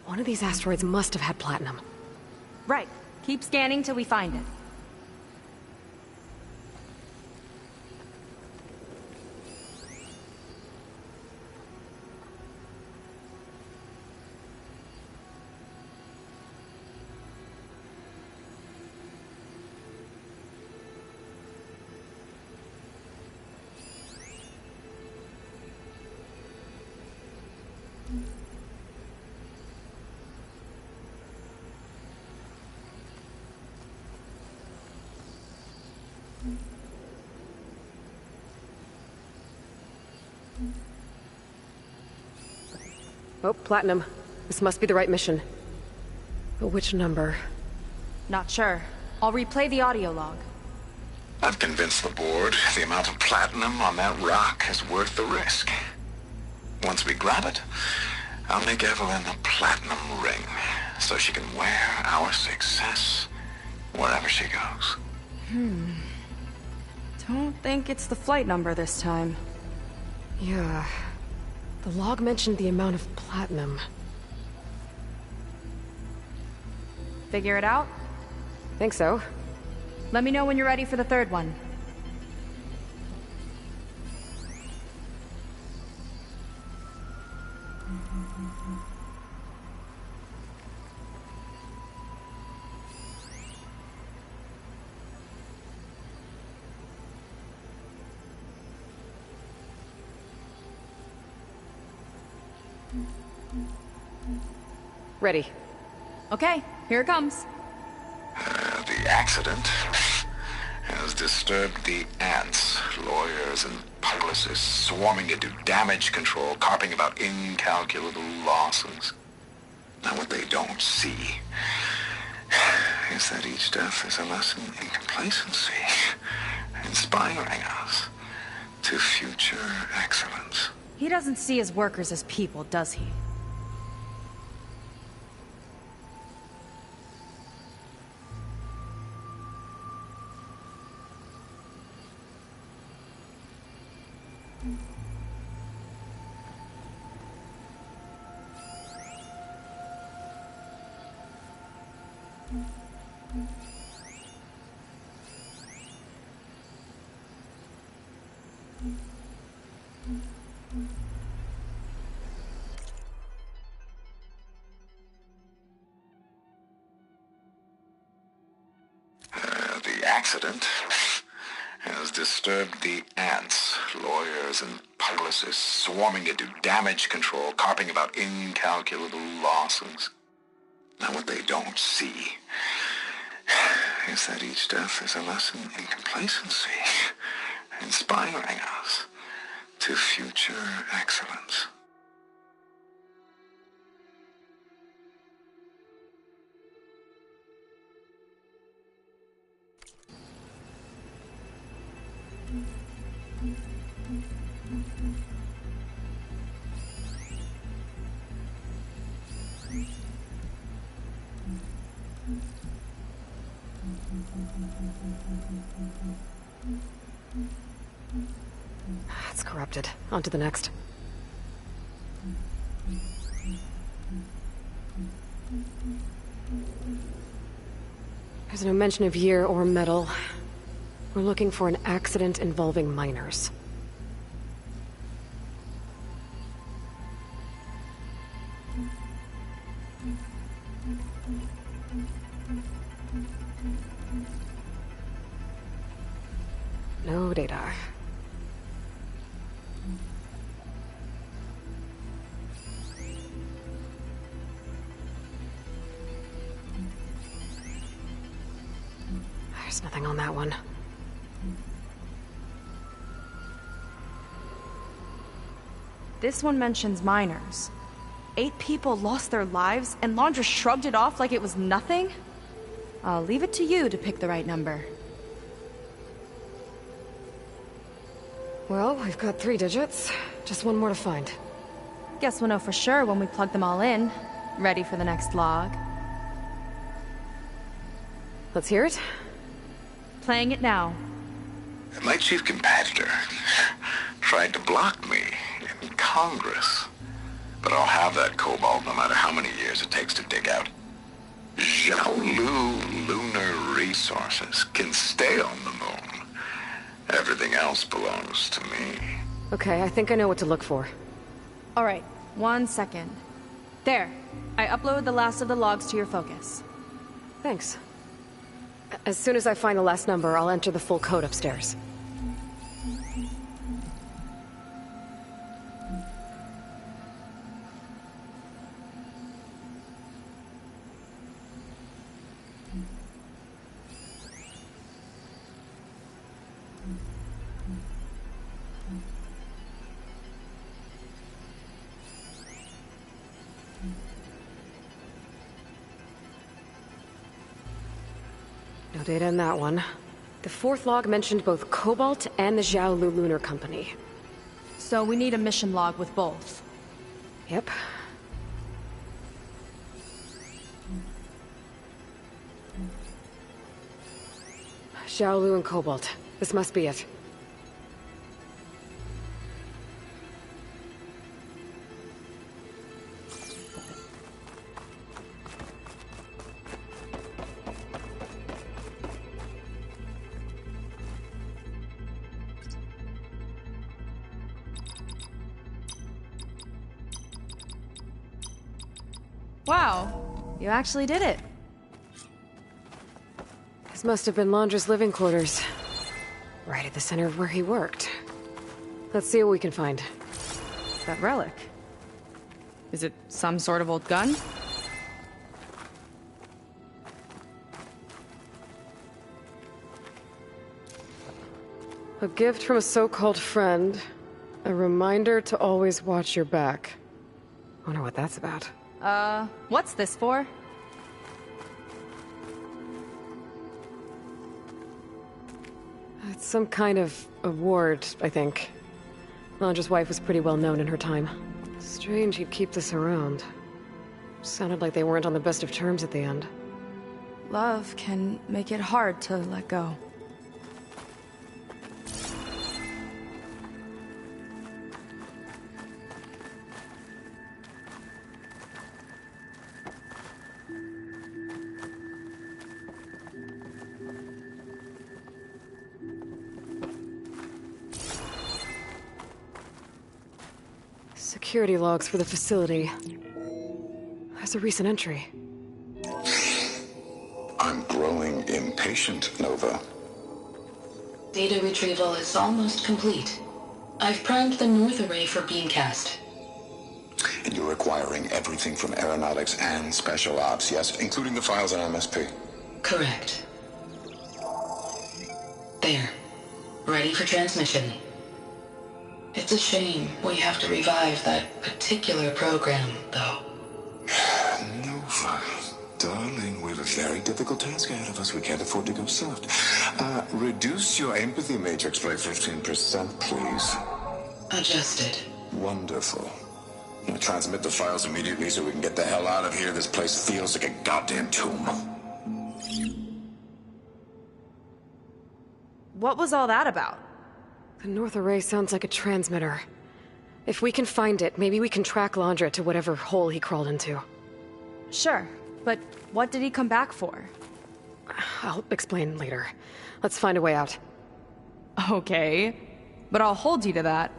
One of these asteroids must have had platinum. Right. Keep scanning till we find it. Oh, platinum. This must be the right mission. But which number? Not sure. I'll replay the audio log. I've convinced the board the amount of platinum on that rock is worth the risk. Once we grab it, I'll make Evelyn a platinum ring, so she can wear our success wherever she goes. Don't think it's the flight number this time. Yeah. The log mentioned the amount of platinum. Figure it out? Think so. Let me know when you're ready for the third one. Ready. Okay, here it comes. The accident has disturbed the ants, lawyers, and publicists swarming to do damage control, carping about incalculable losses. Now what they don't see is that each death is a lesson in complacency, inspiring us to future excellence. He doesn't see his workers as people, does he? The accident has disturbed the ants, lawyers, and publicists swarming to do damage control, carping about incalculable losses. Now what they don't see is that each death is a lesson in complacency, inspiring us to future excellence. It's corrupted. On to the next. There's no mention of year or metal. We're looking for an accident involving miners. No data. There's nothing on that one. This one mentions miners. 8 people lost their lives, and Laundra shrugged it off like it was nothing? I'll leave it to you to pick the right number. Well, we've got 3 digits. Just one more to find. Guess we'll know for sure when we plug them all in. Ready for the next log. Let's hear it. Playing it now. My chief competitor tried to block me in Congress. But I'll have that cobalt no matter how many years it takes to dig out. Xiaolu Lunar Resources can stay on the moon. Everything else belongs to me. Okay, I think I know what to look for. Alright, 1 second. There. I uploaded the last of the logs to your focus. Thanks. As soon as I find the last number, I'll enter the full code upstairs. No data in that one. The 4th log mentioned both Cobalt and the Xiaolu Lunar Company. So we need a mission log with both. Yep. Xiaolu and Cobalt. This must be it. Wow, you actually did it. This must have been Londra's living quarters. Right at the center of where he worked. Let's see what we can find. That relic. Is it some sort of old gun? A gift from a so-called friend. A reminder to always watch your back. Wonder what that's about. What's this for? It's some kind of award, I think. Londra's wife was pretty well known in her time. Strange he'd keep this around. Sounded like they weren't on the best of terms at the end. Love can make it hard to let go. Security logs for the facility. There's a recent entry. I'm growing impatient, Nova. Data retrieval is almost complete. I've primed the North Array for beamcast. And you're acquiring everything from aeronautics and special ops, yes? Including the files on MSP? Correct. There. Ready for transmission. It's a shame we have to revive that particular program, though. Nova, darling, we have a very difficult task ahead of us. We can't afford to go soft. Reduce your empathy matrix by 15%, please. Adjusted. Wonderful. Now transmit the files immediately so we can get the hell out of here. This place feels like a goddamn tomb. What was all that about? The North Array sounds like a transmitter. If we can find it, maybe we can track Londra to whatever hole he crawled into. Sure, but what did he come back for? I'll explain later. Let's find a way out. Okay, but I'll hold you to that.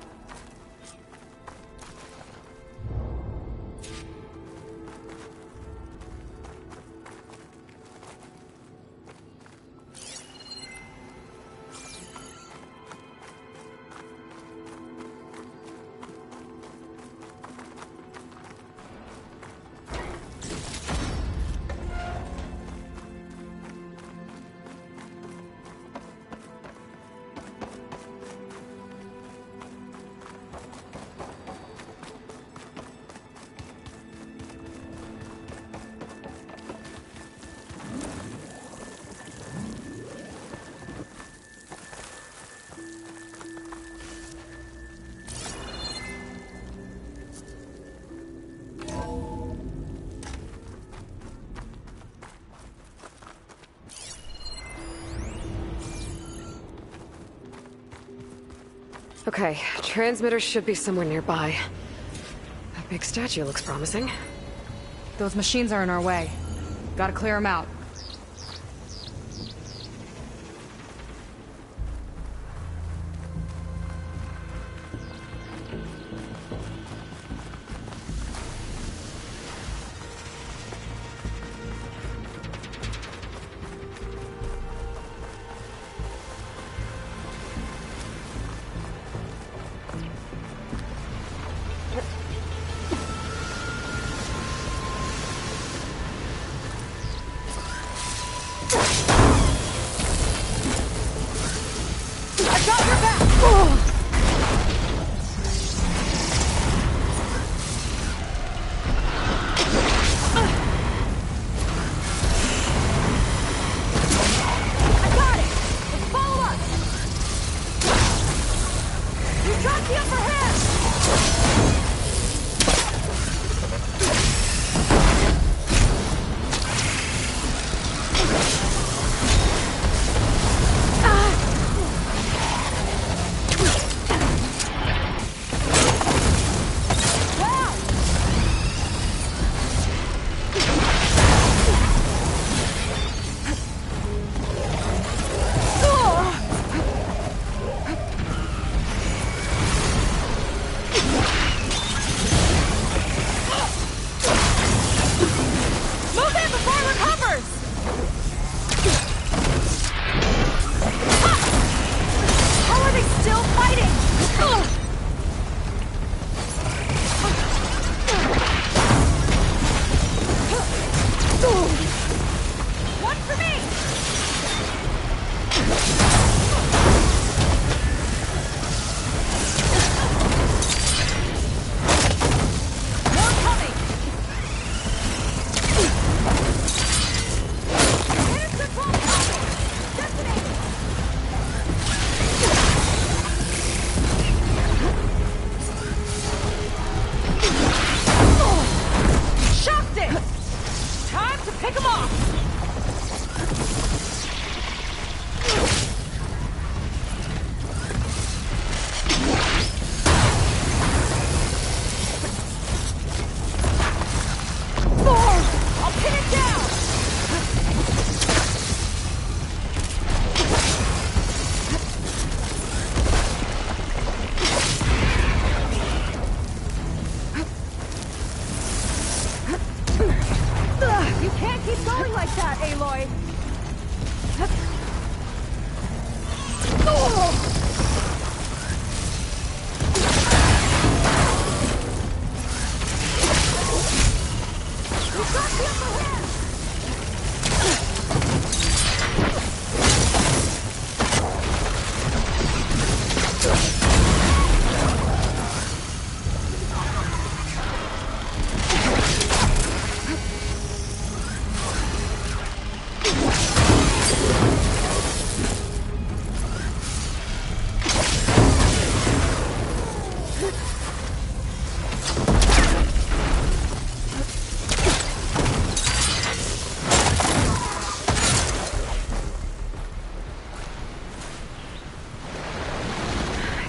Okay, transmitter should be somewhere nearby. That big statue looks promising. Those machines are in our way. Gotta clear them out.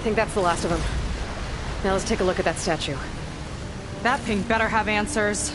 I think that's the last of them. Now let's take a look at that statue. That thing better have answers.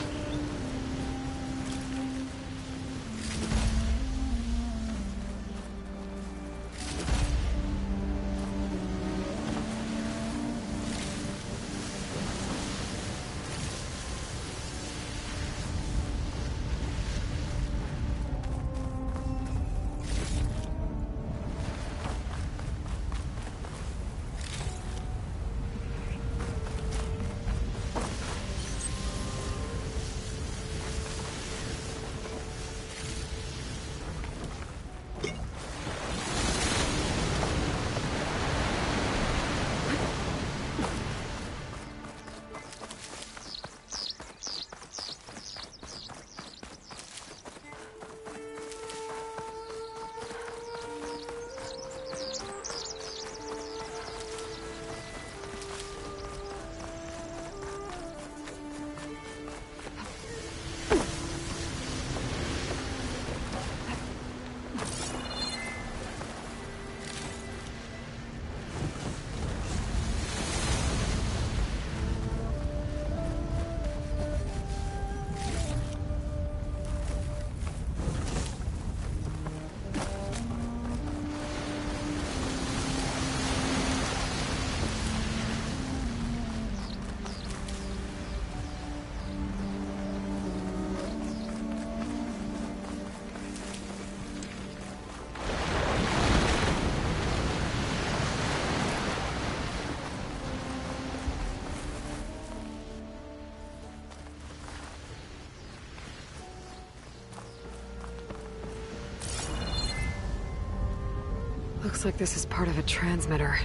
Looks like this is part of a transmitter.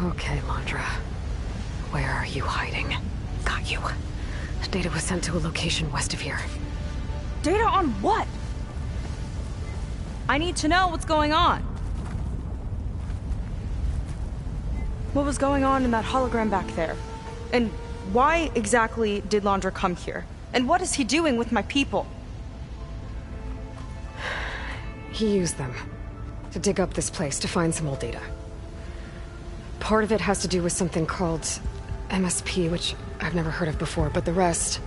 Okay, Landra. Where are you hiding? Got you. Data was sent to a location west of here. Data on what? I need to know what's going on. What was going on in that hologram back there? And why exactly did Landra come here? And what is he doing with my people? He used them to dig up this place to find some old data. Part of it has to do with something called MSP, which I've never heard of before, but the rest...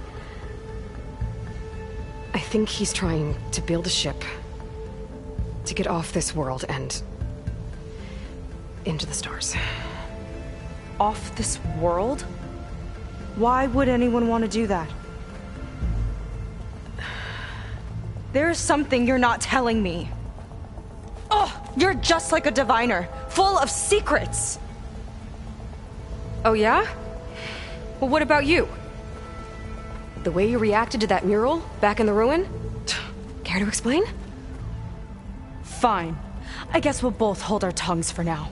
I think he's trying to build a ship to get off this world and into the stars. Off this world? Why would anyone want to do that? There's something you're not telling me. Oh, you're just like a diviner, full of secrets. Oh yeah? Well, what about you? The way you reacted to that mural back in the ruin? Care to explain? Fine. I guess we'll both hold our tongues for now.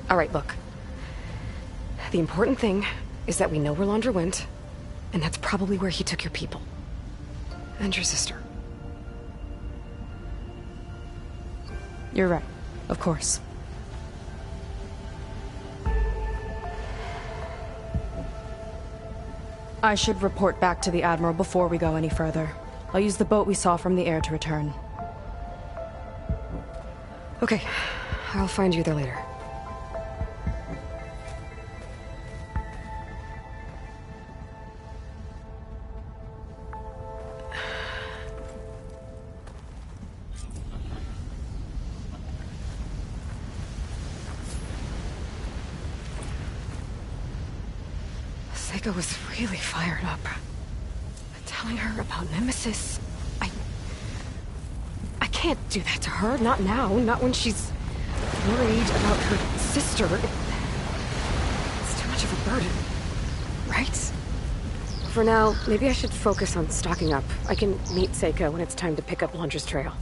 All right, look. The important thing is that we know where Landra went, and that's probably where he took your people. And your sister. You're right. Of course. I should report back to the Admiral before we go any further. I'll use the boat we saw from the air to return. Okay. I'll find you there later. Seika was really fired up. Telling her about Nemesis. I can't do that to her. Not now. Not when she's worried about her sister. It's too much of a burden. Right? For now, maybe I should focus on stocking up. I can meet Seika when it's time to pick up Landra's trail.